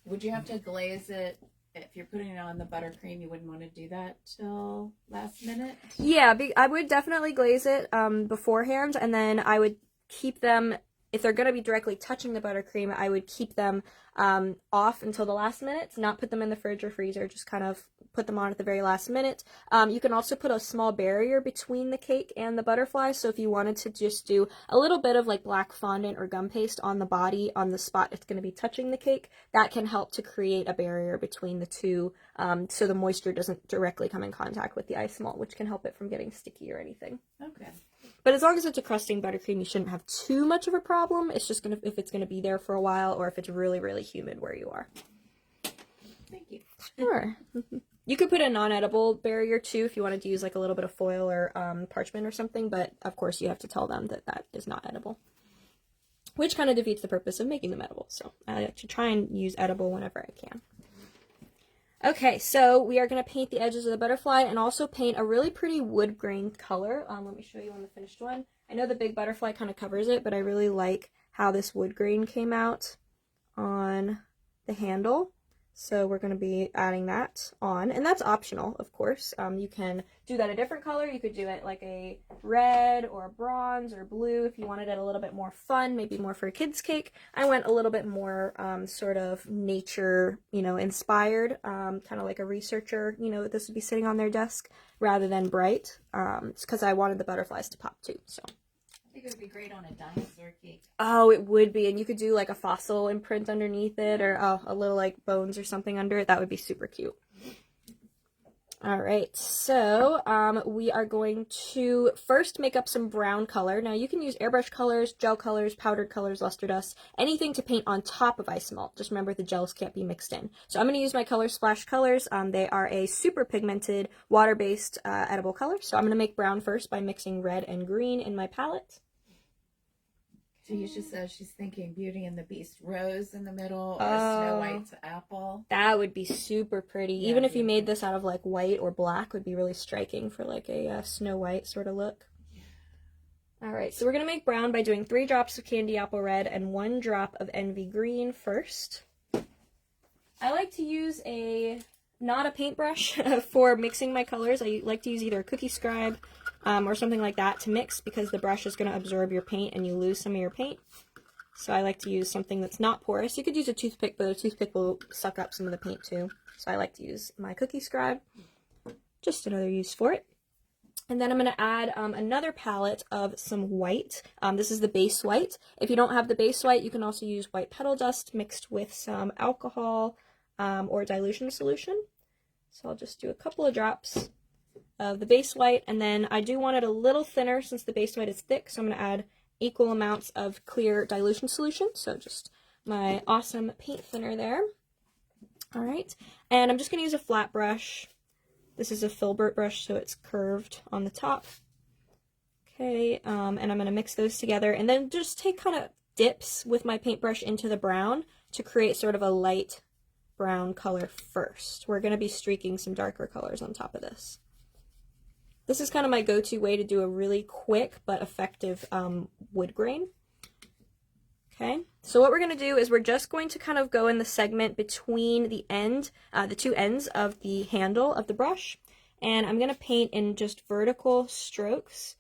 Would you have to glaze it? If you're putting it on the buttercream, you wouldn't want to do that till last minute? Yeah, I would definitely glaze it beforehand, and then I would keep them, if they're going to be directly touching the buttercream, I would keep them off until the last minute, not put them in the fridge or freezer, just kind of put them on at the very last minute. You can also put a small barrier between the cake and the butterfly, so if you wanted to just do a little bit of like black fondant or gum paste on the body, on the spot it's going to be touching the cake, that can help to create a barrier between the two, so the moisture doesn't directly come in contact with the Isomalt, which can help it from getting sticky or anything. Okay. But as long as it's a crusting buttercream, you shouldn't have too much of a problem. It's just if it's gonna be there for a while, or if it's really, really humid where you are. Thank you. Sure. You could put a non-edible barrier too if you wanted to use like a little bit of foil or parchment or something, but of course you have to tell them that that is not edible, which kind of defeats the purpose of making them edible. So I like to try and use edible whenever I can. Okay, so we are going to paint the edges of the butterfly and also paint a really pretty wood grain color. Let me show you on the finished one. I know the big butterfly kind of covers it, but I really like how this wood grain came out on the handle. So we're going to be adding that on, and that's optional, of course. You can do that a different color. You could do it like a red or a bronze or blue if you wanted it a little bit more fun, maybe more for a kid's cake. I went a little bit more sort of nature, inspired, kind of like a researcher, this would be sitting on their desk rather than bright. It's because I wanted the butterflies to pop too, so. I think it would be great on a dinosaur cake. Oh, it would be, and you could do like a fossil imprint underneath it, or a little like bones or something under it. That would be super cute. All right, so we are going to first make up some brown color. Now you can use airbrush colors, gel colors, powdered colors, luster dust, anything to paint on top of Isomalt. Just remember the gels can't be mixed in. So I'm going to use my Color Splash colors. They are a super pigmented, water-based edible color. So I'm going to make brown first by mixing red and green in my palette. Tanisha says she's thinking Beauty and the Beast rose in the middle, or Snow White's apple. That would be super pretty. Yeah, even if you made this out of like white or black, would be really striking for like a Snow White sort of look. All right, so we're going to make brown by doing 3 drops of Candy Apple Red and 1 drop of Envy Green first. I like to use not a paintbrush for mixing my colors. I like to use either a cookie scribe or something like that to mix, because the brush is going to absorb your paint and you lose some of your paint. So I like to use something that's not porous. You could use a toothpick, but a toothpick will suck up some of the paint too. So I like to use my cookie scribe. Just another use for it. And then I'm going to add another palette of some white. This is the base white. If you don't have the base white, you can also use white petal dust mixed with some alcohol or dilution solution. So I'll just do a couple of drops of the base white, and then I do want it a little thinner since the base white is thick, so I'm going to add equal amounts of clear dilution solution. So just my awesome paint thinner there. All right, and I'm just going to use a flat brush. This is a filbert brush, so it's curved on the top. Okay, and I'm going to mix those together, and then just take kind of dips with my paintbrush into the brown to create sort of a light brown color first. We're going to be streaking some darker colors on top of this. This is kind of my go-to way to do a really quick but effective wood grain. Okay, so what we're going to do is we're just going to kind of go in the segment between the two ends of the handle of the brush, and I'm going to paint in just vertical strokes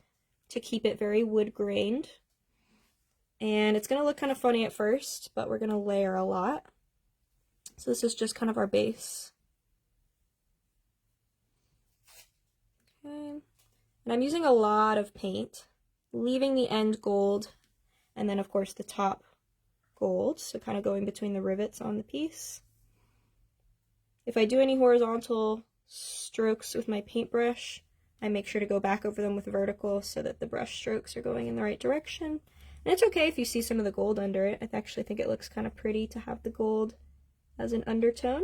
to keep it very wood grained. And it's going to look kind of funny at first, but we're going to layer a lot. So this is just kind of our base. Okay, and I'm using a lot of paint, leaving the end gold, and then of course the top gold, so kind of going between the rivets on the piece. If I do any horizontal strokes with my paintbrush, I make sure to go back over them with vertical so that the brush strokes are going in the right direction. And it's okay if you see some of the gold under it. I actually think it looks kind of pretty to have the gold as an undertone.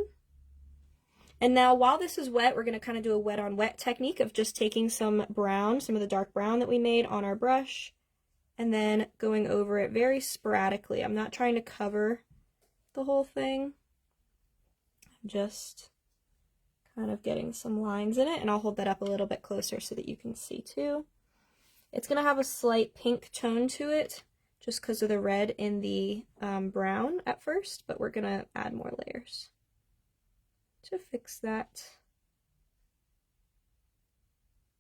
And now while this is wet, we're going to kind of do a wet on wet technique of just taking some brown, some of the dark brown that we made on our brush, and then going over it very sporadically. I'm not trying to cover the whole thing. I'm just kind of getting some lines in it, and I'll hold that up a little bit closer so that you can see too. It's going to have a slight pink tone to it just because of the red in the brown at first, but we're going to add more layers to fix that.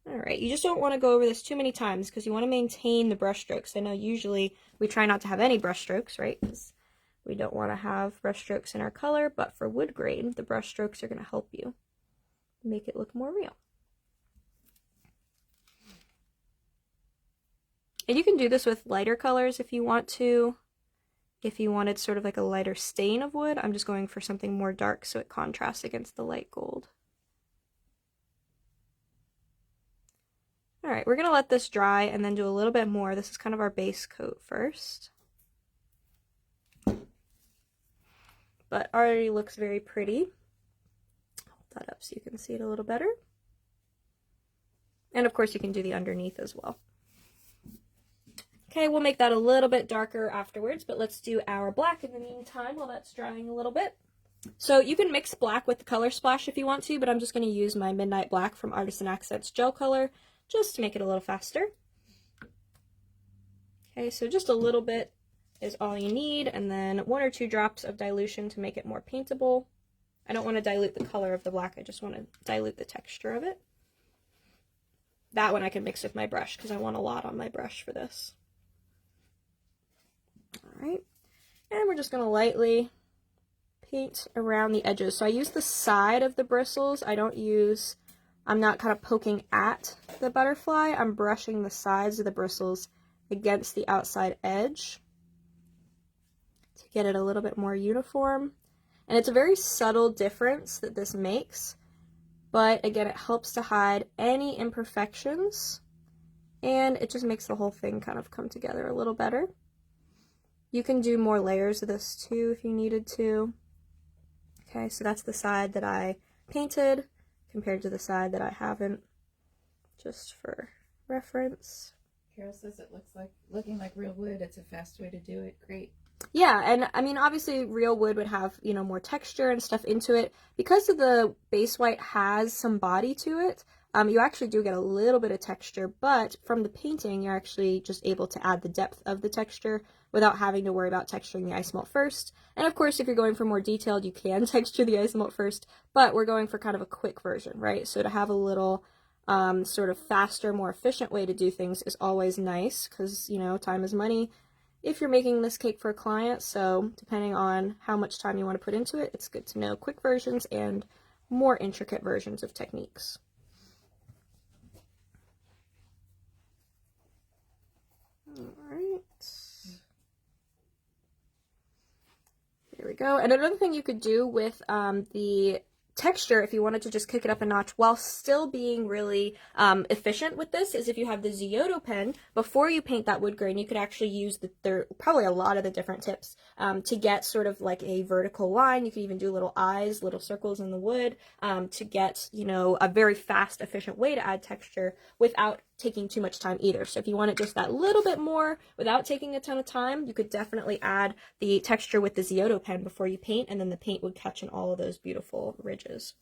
Alright, you just don't want to go over this too many times because you want to maintain the brush strokes. I know usually we try not to have any brush strokes, right? Because we don't want to have brush strokes in our color, but for wood grain, the brush strokes are going to help you make it look more real. And you can do this with lighter colors if you want to. If you wanted sort of like a lighter stain of wood, I'm just going for something more dark so it contrasts against the light gold. Alright, we're going to let this dry and then do a little bit more. This is kind of our base coat first. But already looks very pretty. Hold that up so you can see it a little better. And of course you can do the underneath as well. Okay, we'll make that a little bit darker afterwards, but let's do our black in the meantime while that's drying a little bit. So you can mix black with the color splash if you want to, but I'm just going to use my Midnight Black from Artisan Accents gel color just to make it a little faster. Okay, so just a little bit is all you need, and then 1 or 2 drops of dilution to make it more paintable. I don't want to dilute the color of the black, I just want to dilute the texture of it. That one I can mix with my brush because I want a lot on my brush for this. Alright, and we're just going to lightly paint around the edges. So I use the side of the bristles. I'm not kind of poking at the butterfly. I'm brushing the sides of the bristles against the outside edge to get it a little bit more uniform. And it's a very subtle difference that this makes, but again, it helps to hide any imperfections, and it just makes the whole thing kind of come together a little better. You can do more layers of this too if you needed to. Okay, so that's the side that I painted compared to the side that I haven't, just for reference. Carol says it looking like real wood. It's a fast way to do it. Great. Yeah, and I mean, obviously real wood would have, you know, more texture and stuff into it. Because of the base white has some body to it, you actually do get a little bit of texture, but from the painting, you're actually just able to add the depth of the texture without having to worry about texturing the Isomalt first. And of course, if you're going for more detailed, you can texture the Isomalt first, but we're going for kind of a quick version, right? So to have a little sort of faster, more efficient way to do things is always nice because, you know, time is money if you're making this cake for a client. So depending on how much time you want to put into it, it's good to know quick versions and more intricate versions of techniques. Alright. There we go. And another thing you could do with the texture, if you wanted to just kick it up a notch while still being really efficient with this, is if you have the Ziodo pen, before you paint that wood grain, you could actually use probably a lot of the different tips to get sort of like a vertical line. You could even do little eyes, little circles in the wood to get, you know, a very fast, efficient way to add texture without taking too much time either. So if you want it just that little bit more without taking a ton of time, you could definitely add the texture with the Ziodo pen before you paint, and then the paint would catch in all of those beautiful ridges.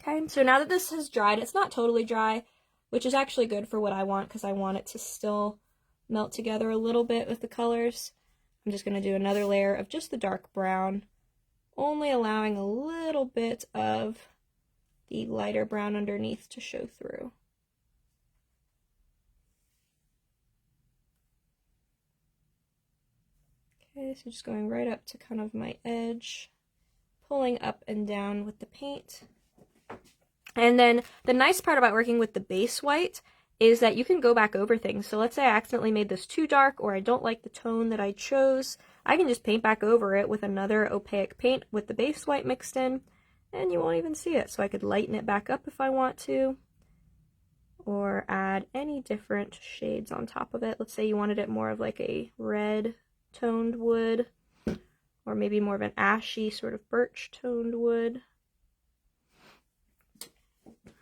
Okay, so now that this has dried, it's not totally dry, which is actually good for what I want because I want it to still melt together a little bit with the colors. I'm just going to do another layer of just the dark brown, only allowing a little bit of the lighter brown underneath to show through. Okay, so just going right up to kind of my edge, pulling up and down with the paint. And then the nice part about working with the base white is that you can go back over things. So let's say I accidentally made this too dark, or I don't like the tone that I chose. I can just paint back over it with another opaque paint with the base white mixed in, and you won't even see it. So I could lighten it back up if I want to, or add any different shades on top of it. Let's say you wanted it more of like a red toned wood, or maybe more of an ashy sort of birch toned wood.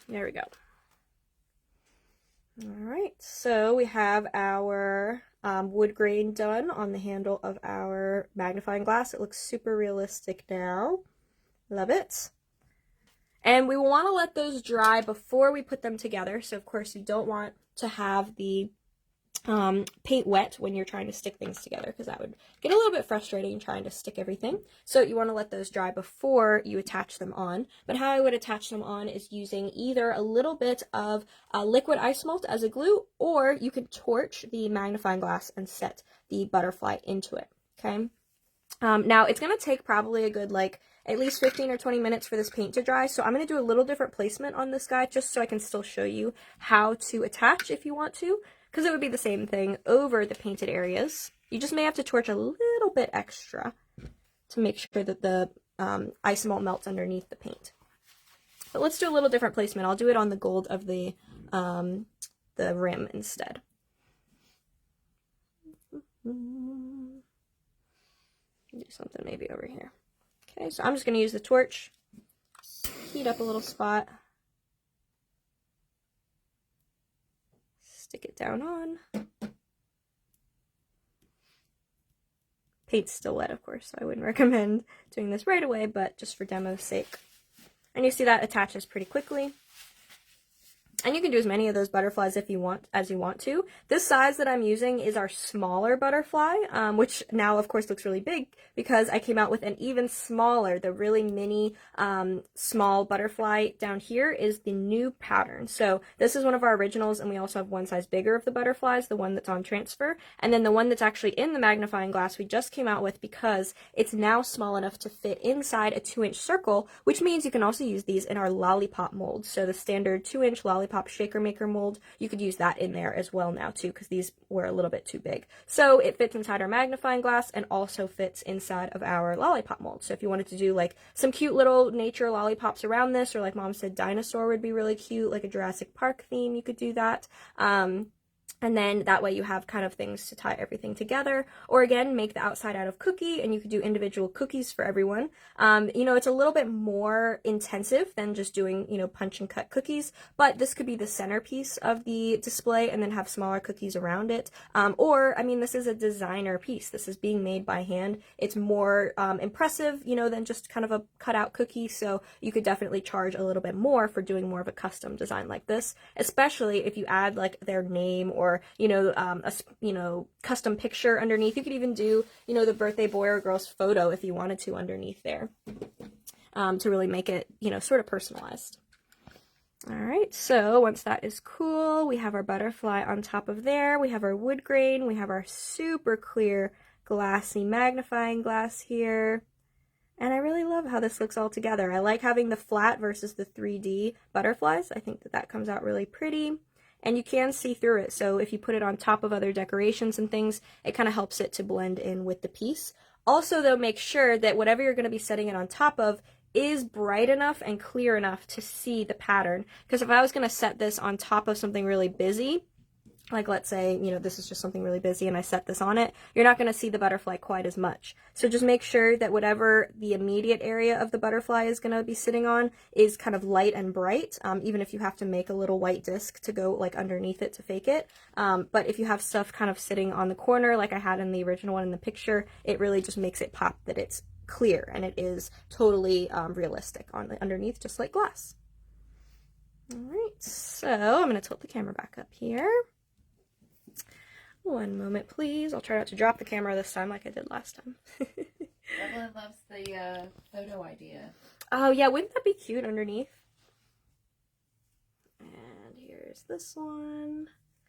There we go. Alright, so we have our wood grain done on the handle of our magnifying glass. It looks super realistic now. Love it. And we want to let those dry before we put them together. So of course you don't want to have the paint wet when you're trying to stick things together, because that would get a little bit frustrating trying to stick everything. So you want to let those dry before you attach them on. But how I would attach them on is using either a little bit of liquid Isomalt as a glue, or you can torch the magnifying glass and set the butterfly into it. Okay. Now it's going to take probably a good at least 15 or 20 minutes for this paint to dry, so I'm going to do a little different placement on this guy just so I can still show you how to attach if you want to, because it would be the same thing over the painted areas. You just may have to torch a little bit extra to make sure that the Isomalt melts underneath the paint. But let's do a little different placement. I'll do it on the gold of the rim instead. Do something maybe over here. Okay, so I'm just going to use the torch heat up a little spot. Stick it down on. Paint's still wet, of course, so I wouldn't recommend doing this right away, but just for demo's sake. And you see that attaches pretty quickly. And you can do as many of those butterflies if you want, as you want to. This size that I'm using is our smaller butterfly, which now, of course, looks really big because I came out with an even smaller, the really mini small butterfly down here is the new pattern. So this is one of our originals, and we also have one size bigger of the butterflies, the one that's on transfer. And then the one that's actually in the magnifying glass we just came out with because it's now small enough to fit inside a 2-inch circle, which means you can also use these in our lollipop mold. So the standard 2-inch lollipop shaker maker mold, you could use that in there as well now too, because these were a little bit too big. So it fits inside our magnifying glass and also fits inside of our lollipop mold. So if you wanted to do like some cute little nature lollipops around this, or like Mom said, dinosaur would be really cute, like a Jurassic Park theme, you could do that. And then that way you have kind of things to tie everything together. Or again, make the outside out of cookie, and you could do individual cookies for everyone. You know, it's a little bit more intensive than just doing, you know, punch and cut cookies, but this could be the centerpiece of the display and then have smaller cookies around it. Or, I mean, this is a designer piece. This is being made by hand. It's more impressive, you know, than just kind of a cutout cookie, so you could definitely charge a little bit more for doing more of a custom design like this, especially if you add like their name or you know, a custom picture underneath. You could even do, you know, the birthday boy or girl's photo if you wanted to underneath there, to really make it, you know, sort of personalized. All right, so once that is cool, we have our butterfly on top of there. We have our wood grain. We have our super clear glassy magnifying glass here. And I really love how this looks all together. I like having the flat versus the 3D butterflies. I think that comes out really pretty. And you can see through it, so if you put it on top of other decorations and things, it kind of helps it to blend in with the piece. Also, though, make sure that whatever you're going to be setting it on top of is bright enough and clear enough to see the pattern. Because if I was going to set this on top of something really busy, like let's say, you know, this is just something really busy and I set this on it, you're not going to see the butterfly quite as much. So just make sure that whatever the immediate area of the butterfly is going to be sitting on is kind of light and bright, even if you have to make a little white disc to go like underneath it to fake it. But if you have stuff kind of sitting on the corner like I had in the original one in the picture, it really just makes it pop that it's clear and it is totally realistic on the underneath, just like glass. All right, so I'm going to tilt the camera back up here. One moment, please. I'll try not to drop the camera this time like I did last time. Evelyn loves the photo idea. Oh, yeah. Wouldn't that be cute underneath? And here's this one.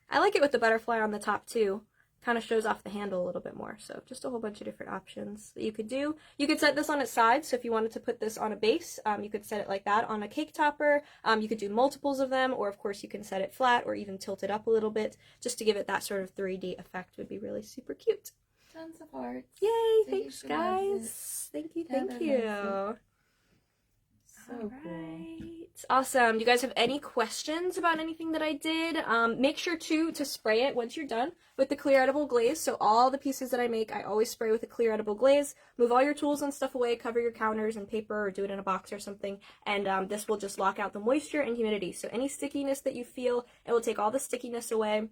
I like it with the butterfly on the top, too. Kind of shows off the handle a little bit more. So just a whole bunch of different options that you could do. You could set this on its side. So if you wanted to put this on a base, you could set it like that on a cake topper. You could do multiples of them, or of course you can set it flat or even tilt it up a little bit just to give it that sort of 3D effect. Would be really super cute. Tons of hearts. Yay! Thanks, guys. Thank you. Thank you. So cool. Awesome. Do you guys have any questions about anything that I did? Make sure to spray it once you're done with the clear edible glaze. So all the pieces that I make, I always spray with a clear edible glaze. Move all your tools and stuff away, cover your counters in paper or do it in a box or something. And this will just lock out the moisture and humidity. So any stickiness that you feel, it will take all the stickiness away.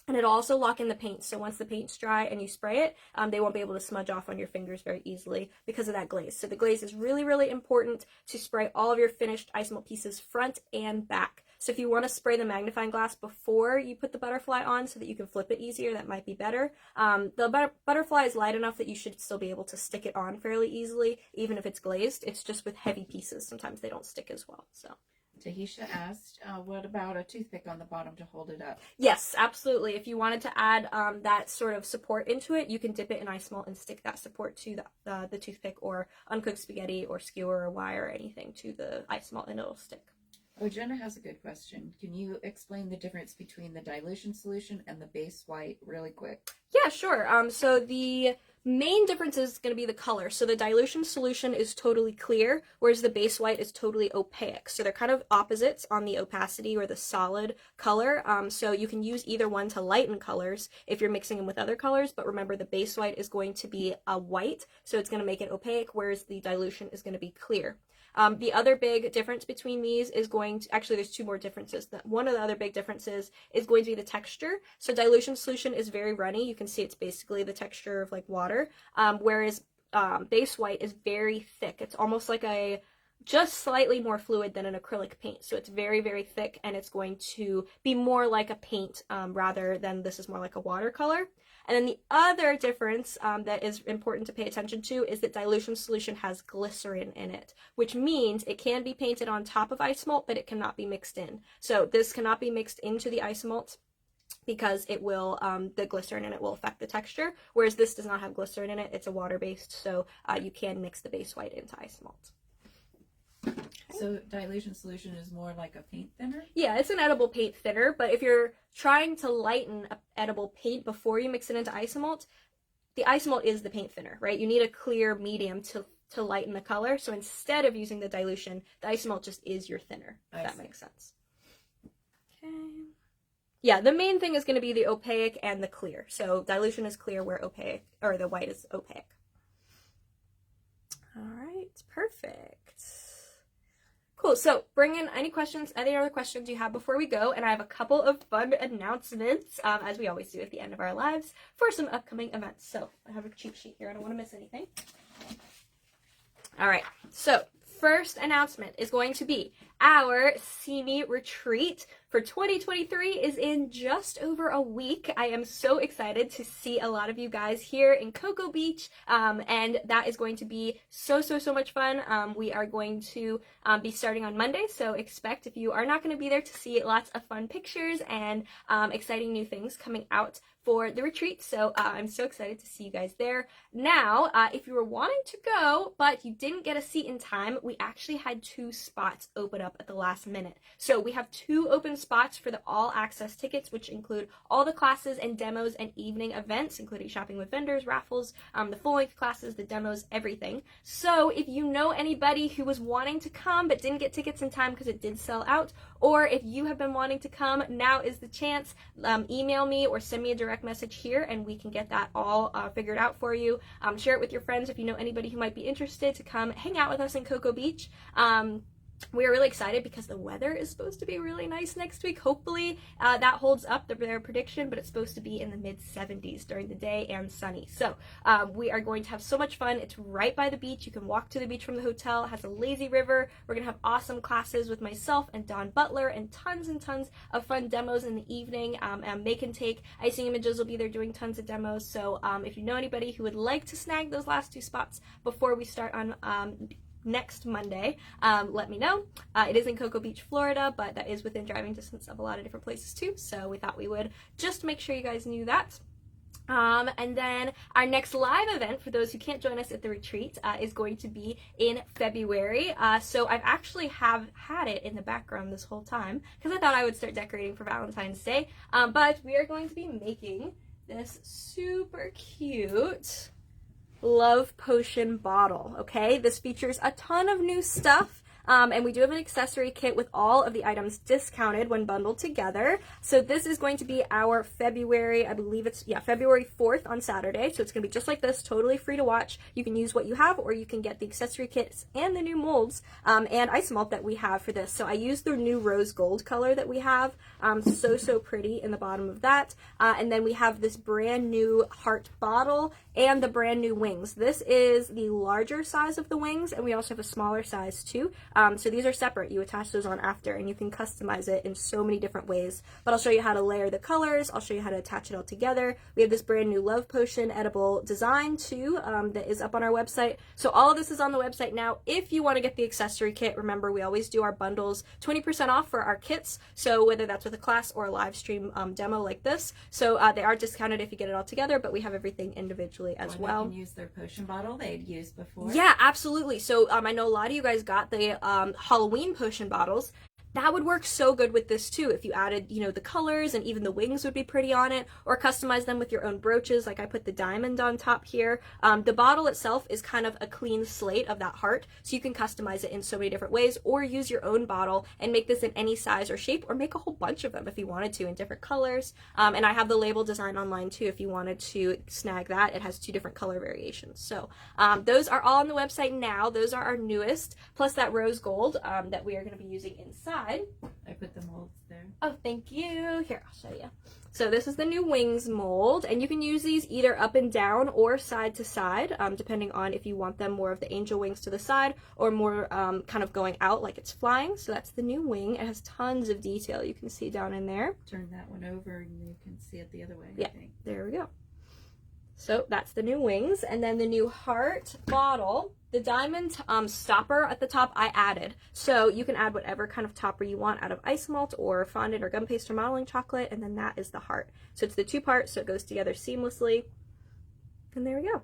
And it'll also lock in the paint, so once the paint's dry and you spray it, they won't be able to smudge off on your fingers very easily because of that glaze. So the glaze is really, really important to spray all of your finished Isomalt pieces front and back. So if you want to spray the magnifying glass before you put the butterfly on so that you can flip it easier, that might be better. The butterfly is light enough that you should still be able to stick it on fairly easily, even if it's glazed. It's just with heavy pieces, sometimes they don't stick as well, so. Tahisha asked, what about a toothpick on the bottom to hold it up? Yes, absolutely. If you wanted to add that sort of support into it, you can dip it in Isomalt and stick that support to the toothpick or uncooked spaghetti or skewer or wire or anything to the Isomalt and it'll stick. Oh, Jenna has a good question. Can you explain the difference between the dilution solution and the base white really quick? Yeah, sure. So the Main difference is going to be the color. So the dilution solution is totally clear, whereas the base white is totally opaque. So they're kind of opposites on the opacity or the solid color. So you can use either one to lighten colors if you're mixing them with other colors, but remember the base white is going to be a white, so it's going to make it opaque, whereas the dilution is going to be clear. The other big difference between these is going to, actually there's two more differences. One of the other big differences is going to be the texture. So dilution solution is very runny. You can see it's basically the texture of like water, whereas base white is very thick. It's almost like a just slightly more fluid than an acrylic paint. So it's very, very thick, and it's going to be more like a paint rather than this is more like a watercolor. And then the other difference that is important to pay attention to is that dilution solution has glycerin in it, which means it can be painted on top of Isomalt, but it cannot be mixed in. So this cannot be mixed into the Isomalt because it will, the glycerin in it will affect the texture, whereas this does not have glycerin in it. It's a water-based, so you can mix the base white into Isomalt. Okay. So dilution solution is more like a paint thinner? Yeah, it's an edible paint thinner, but if you're trying to lighten an edible paint before you mix it into Isomalt, the Isomalt is the paint thinner, right? You need a clear medium to lighten the color, so instead of using the dilution, the Isomalt just is your thinner, if that makes sense. Okay. Yeah, the main thing is going to be the opaque and the clear. So dilution is clear where opaque, or the white is opaque. All right, perfect. Cool, so bring in any questions, any other questions you have before we go, and I have a couple of fun announcements, as we always do at the end of our lives, for some upcoming events. So I have a cheat sheet here, I don't want to miss anything. All right, so first announcement is going to be our See Me retreat for 2023 is in just over a week. I am so excited to see a lot of you guys here in Cocoa Beach, and that is going to be so much fun. We are going to be starting on Monday, so expect, if you are not going to be there, to see lots of fun pictures and exciting new things coming out for the retreat. So I'm so excited to see you guys there. Now, if you were wanting to go, but you didn't get a seat in time, we actually had 2 spots open up at the last minute. So we have 2 open spots for the all access tickets, which include all the classes and demos and evening events, including shopping with vendors, raffles, the full length classes, the demos, everything. So if you know anybody who was wanting to come but didn't get tickets in time because it did sell out, or if you have been wanting to come, now is the chance. Email me or send me a direct message here and we can get that all figured out for you. Share it with your friends if you know anybody who might be interested to come hang out with us in Cocoa Beach. We're really excited because the weather is supposed to be really nice next week. Hopefully that holds up their prediction, but it's supposed to be in the mid-70s during the day and sunny. So we are going to have so much fun. It's right by the beach. You can walk to the beach from the hotel. It has a lazy river. We're going to have awesome classes with myself and Don Butler and tons of fun demos in the evening. And Make and Take Icing Images will be there doing tons of demos. So if you know anybody who would like to snag those last 2 spots before we start on next Monday, let me know. It is in Cocoa Beach, Florida, but that is within driving distance of a lot of different places too, so we thought we would just make sure you guys knew that. And then our next live event, for those who can't join us at the retreat, is going to be in February. So I've actually had it in the background this whole time because I thought I would start decorating for Valentine's Day, but we are going to be making this super cute love potion bottle. Okay, this features a ton of new stuff, and we do have an accessory kit with all of the items discounted when bundled together. So this is going to be our February, I believe it's, February 4th on Saturday. So it's going to be just like this, totally free to watch. You can use what you have, or you can get the accessory kits and the new molds and Isomalt that we have for this. So I used the new rose gold color that we have, so pretty in the bottom of that. And then we have this brand new heart bottle and the brand new wings. This is the larger size of the wings, and we also have a smaller size too. So these are separate. You attach those on after, and you can customize it in so many different ways. But I'll show you how to layer the colors. I'll show you how to attach it all together. We have this brand new love potion edible design too, that is up on our website. So all of this is on the website now. If you want to get the accessory kit, remember we always do our bundles 20% off for our kits. So whether that's with a class or a live stream demo like this. So they are discounted if you get it all together, but we have everything individually as well. They can use their potion bottle they'd used before. Yeah, absolutely. So I know a lot of you guys got the Halloween potion bottles. That would work so good with this too. If you added, you know, the colors and even the wings would be pretty on it, or customize them with your own brooches. Like I put the diamond on top here. The bottle itself is kind of a clean slate of that heart, so you can customize it in so many different ways, or use your own bottle and make this in any size or shape, or make a whole bunch of them if you wanted to in different colors. And I have the label design online too if you wanted to snag that. It has 2 different color variations. So those are all on the website now. Those are our newest, plus that rose gold that we are going to be using inside. I put the molds there. Oh, thank you. Here, I'll show you. So this is the new wings mold, and you can use these either up and down or side to side, depending on if you want them more of the angel wings to the side or more kind of going out like it's flying. So that's the new wing. It has tons of detail you can see down in there. Turn that one over and you can see it the other way. Yeah, I think. there we go. So that's the new wings, and then the new heart bottle. The diamond stopper at the top I added, so you can add whatever kind of topper you want out of Isomalt or fondant or gum paste or modeling chocolate, and then that is the heart. So it's the 2 parts, so it goes together seamlessly, and there we go.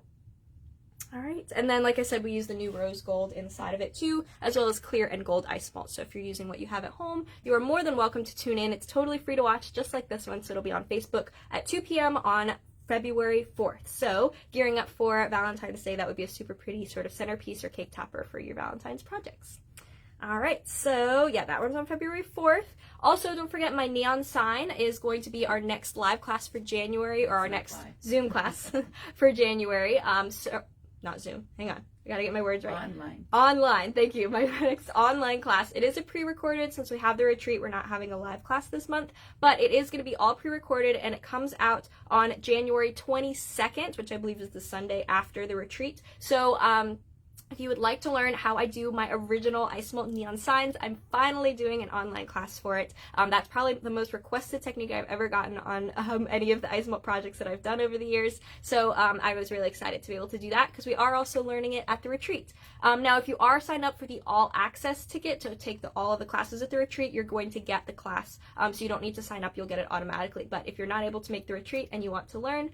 All right, and then like I said, we use the new rose gold inside of it too, as well as clear and gold Isomalt. So if you're using what you have at home, you are more than welcome to tune in. It's totally free to watch, just like this one, so it'll be on Facebook at 2 p.m. on February 4th. So gearing up for Valentine's Day, that would be a super pretty sort of centerpiece or cake topper for your Valentine's projects. All right, so yeah, that one's on February 4th. Also, don't forget my neon sign is going to be our next live class for January, or our next Zoom class for January. So not Zoom, hang on. I gotta get my words right. Online, thank you. My next online class. It is a pre-recorded. Since we have the retreat, we're not having a live class this month, but it is going to be all pre-recorded, and it comes out on January 22nd, which I believe is the Sunday after the retreat. So if you would like to learn how I do my original Isomalt neon signs, I'm finally doing an online class for it. That's probably the most requested technique I've ever gotten on any of the Isomalt projects that I've done over the years. So I was really excited to be able to do that, because we are also learning it at the retreat. Now, if you are signed up for the all access ticket to take all of the classes at the retreat, you're going to get the class. So you don't need to sign up, you'll get it automatically. But if you're not able to make the retreat and you want to learn,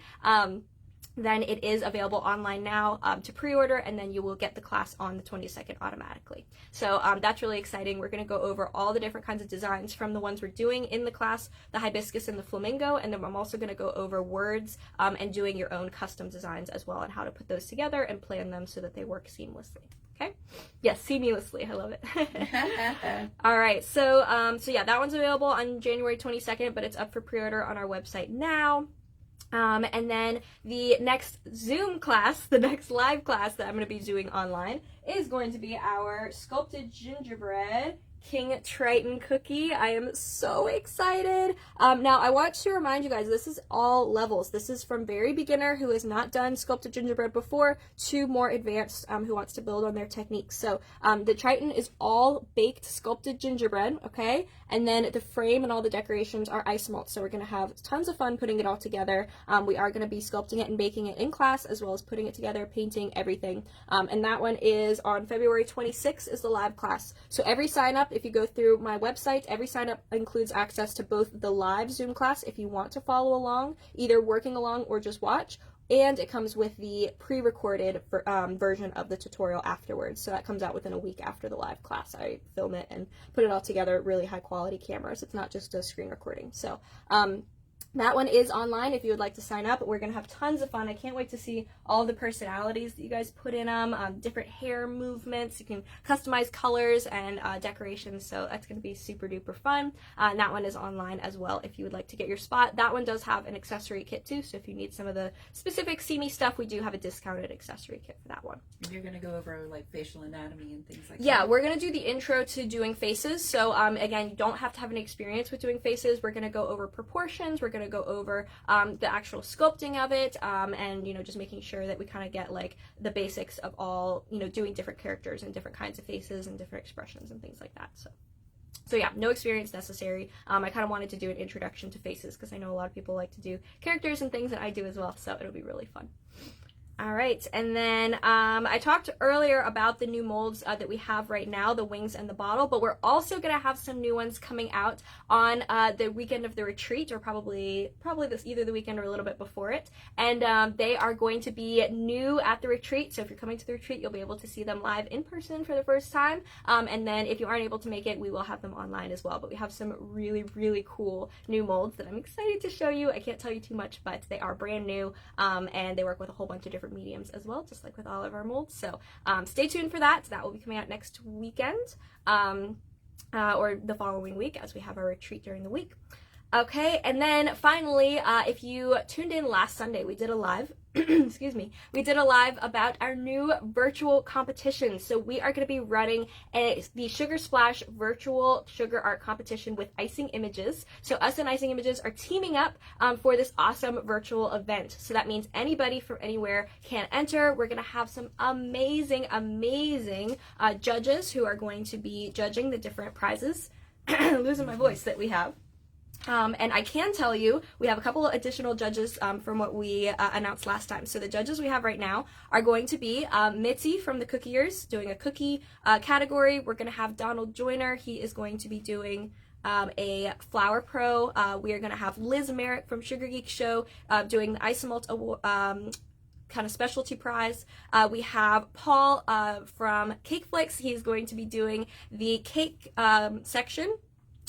then it is available online now to pre-order, and then you will get the class on the 22nd automatically. So that's really exciting. We're going to go over all the different kinds of designs from the ones we're doing in the class, the hibiscus and the flamingo, and then I'm also going to go over words and doing your own custom designs as well, and how to put those together and plan them so that they work seamlessly. Okay? Yes, seamlessly. I love it. All right. So yeah, that one's available on January 22nd, but it's up for pre-order on our website now. And then the next Zoom class, the next live class that I'm going to be doing online, is going to be our sculpted gingerbread King Triton cookie. I am so excited. Now, I want to remind you guys, this is all levels. This is from very beginner who has not done sculpted gingerbread before to more advanced who wants to build on their techniques. So the Triton is all baked sculpted gingerbread, okay? And then the frame and all the decorations are Isomalt. So we're going to have tons of fun putting it all together. We are going to be sculpting it and baking it in class, as well as putting it together, painting, everything. And that one is on February 26th is the live class. So every sign up, if you go through my website, every sign up includes access to both the live Zoom class if you want to follow along, either working along or just watch, and it comes with the pre-recorded version of the tutorial afterwards. So that comes out within a week after the live class. I film it and put it all together, really high quality cameras. It's not just a screen recording. So that one is online if you would like to sign up. We're going to have tons of fun. I can't wait to see all the personalities that you guys put in them, different hair movements. You can customize colors and decorations, so that's going to be super duper fun. And that one is online as well if you would like to get your spot. That one does have an accessory kit too, so if you need some of the specific see-me stuff, we do have a discounted accessory kit for that one. And you're going to go over like facial anatomy and things like that? Yeah, we're going to do the intro to doing faces. So again, you don't have to have an experience with doing faces. We're going to go over proportions. We're going to go over the actual sculpting of it, and just making sure that we kind of get like the basics of all doing different characters and different kinds of faces and different expressions and things like that. So yeah, no experience necessary. I kind of wanted to do an introduction to faces because I know a lot of people like to do characters and things, and I do as well, so it'll be really fun. All right, and then I talked earlier about the new molds that we have right now, the wings and the bottle, but we're also going to have some new ones coming out on the weekend of the retreat, or probably this either the weekend or a little bit before it, and they are going to be new at the retreat. So if you're coming to the retreat, you'll be able to see them live in person for the first time, and then if you aren't able to make it, we will have them online as well. But we have some really, really cool new molds that I'm excited to show you. I can't tell you too much, but they are brand new, and they work with a whole bunch of different mediums as well, just like with all of our molds. So stay tuned for that. That will be coming out next weekend, or the following week, as we have our retreat during the week. Okay, and then finally, if you tuned in last Sunday, we did a live, excuse me, we did a live about our new virtual competition. So we are going to be running the Sugar Splash virtual sugar art competition with Icing Images. So us and Icing Images are teaming up for this awesome virtual event. So that means anybody from anywhere can enter. We're going to have some amazing, amazing judges who are going to be judging the different prizes. Losing my voice that we have. And I can tell you, we have a couple of additional judges from what we announced last time. So the judges we have right now are going to be Mitzi from the Cookiers doing a cookie category. We're going to have Donald Joyner. He is going to be doing a Flower Pro. We are going to have Liz Merrick from Sugar Geek Show doing the Isomalt kind of specialty prize. We have Paul from Cake Flicks. He's going to be doing the cake section.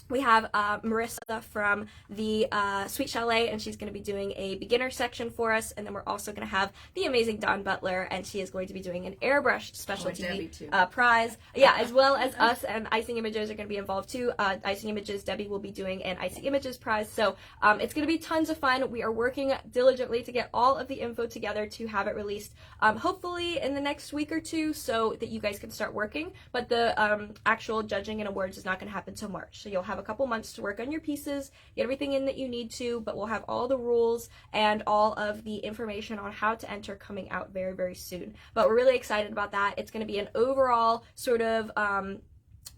We have Marissa from the Sweet Chalet, and she's going to be doing a beginner section for us. And then we're also going to have the amazing Dawn Butler, and she is going to be doing an airbrush specialty prize. Yeah, as well as us and Icing Images are going to be involved too. Icing Images, Debbie will be doing an Icing Images prize. So it's going to be tons of fun. We are working diligently to get all of the info together to have it released hopefully in the next week or two, so that you guys can start working. But the actual judging and awards is not going to happen until March. So you'll have a couple months to work on your pieces, get everything in that you need to, but we'll have all the rules and all of the information on how to enter coming out very, very soon. But we're really excited about that. It's going to be an overall sort of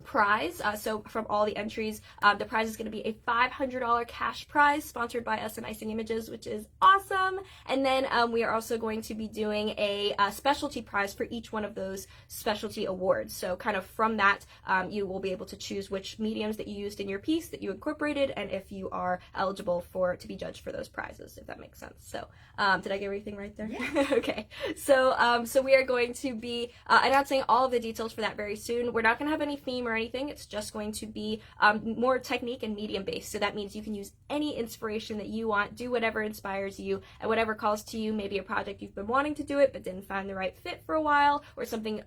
prize. So from all the entries, the prize is going to be a $500 cash prize sponsored by us and Icing Images, which is awesome. And then we are also going to be doing a specialty prize for each one of those specialty awards. So kind of from that, you will be able to choose which mediums that you used in your piece that you incorporated, and if you are eligible to be judged for those prizes, if that makes sense. So did I get everything right there? Yeah. Okay. So so we are going to be announcing all of the details for that very soon. We're not going to have any theme or anything. It's just going to be more technique and medium based. So that means you can use any inspiration that you want, do whatever inspires you and whatever calls to you. Maybe a project you've been wanting to do it but didn't find the right fit for a while, or something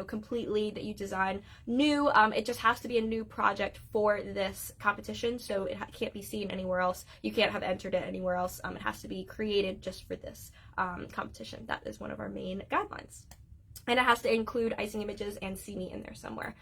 completely that you design new. It just has to be a new project for this competition, so it can't be seen anywhere else. You can't have entered it anywhere else. It has to be created just for this competition. That is one of our main guidelines. And it has to include Icing Images and See Me in there somewhere,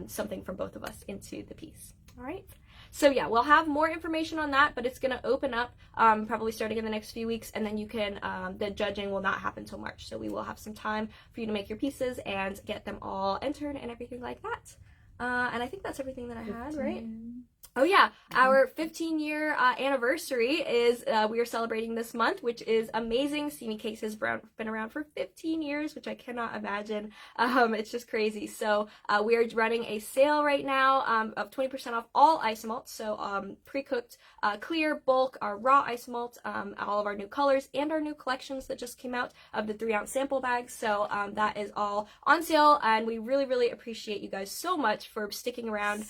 something from both of us into the piece. All right. So yeah, we'll have more information on that, but it's going to open up probably starting in the next few weeks, and then you can, the judging will not happen until March. So we will have some time for you to make your pieces and get them all entered and everything like that. And I think that's everything that I had, right? Oh yeah, our 15-year anniversary is, we are celebrating this month, which is amazing. See Me Cakes has been around for 15 years, which I cannot imagine. It's just crazy. So we are running a sale right now of 20% off all Isomalt. So pre-cooked, clear, bulk, our raw Isomalt, all of our new colors, and our new collections that just came out of the 3-ounce sample bags. So that is all on sale, and we really, really appreciate you guys so much for sticking around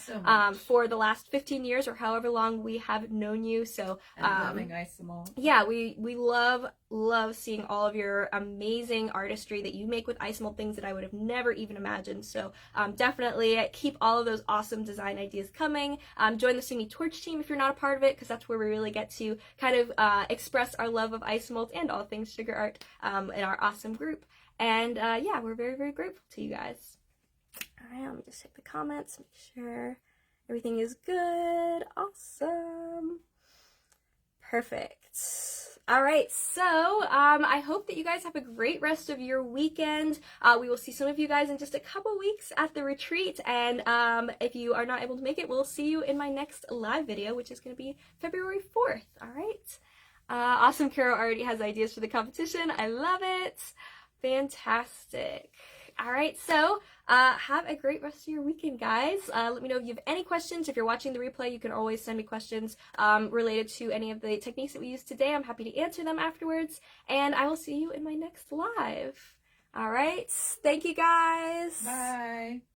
for the last 15 years or however long we have known you. So loving Isomalt. Yeah, we love seeing all of your amazing artistry that you make with Isomalt, things that I would have never even imagined. So definitely keep all of those awesome design ideas coming. Join the See Me Torch team if you're not a part of it, because that's where we really get to kind of express our love of Isomalt and all things sugar art in our awesome group. And yeah, we're very, very grateful to you guys. All right, let me just check the comments, make sure everything is good. Awesome. Perfect. All right, so I hope that you guys have a great rest of your weekend. We will see some of you guys in just a couple weeks at the retreat, and if you are not able to make it, we'll see you in my next live video, which is going to be February 4th. All right. Awesome. Kara already has ideas for the competition. I love it. Fantastic. All right, so have a great rest of your weekend, guys. Let me know if you have any questions. If you're watching the replay, you can always send me questions related to any of the techniques that we used today. I'm happy to answer them afterwards, and I will see you in my next live. All right, thank you, guys. Bye.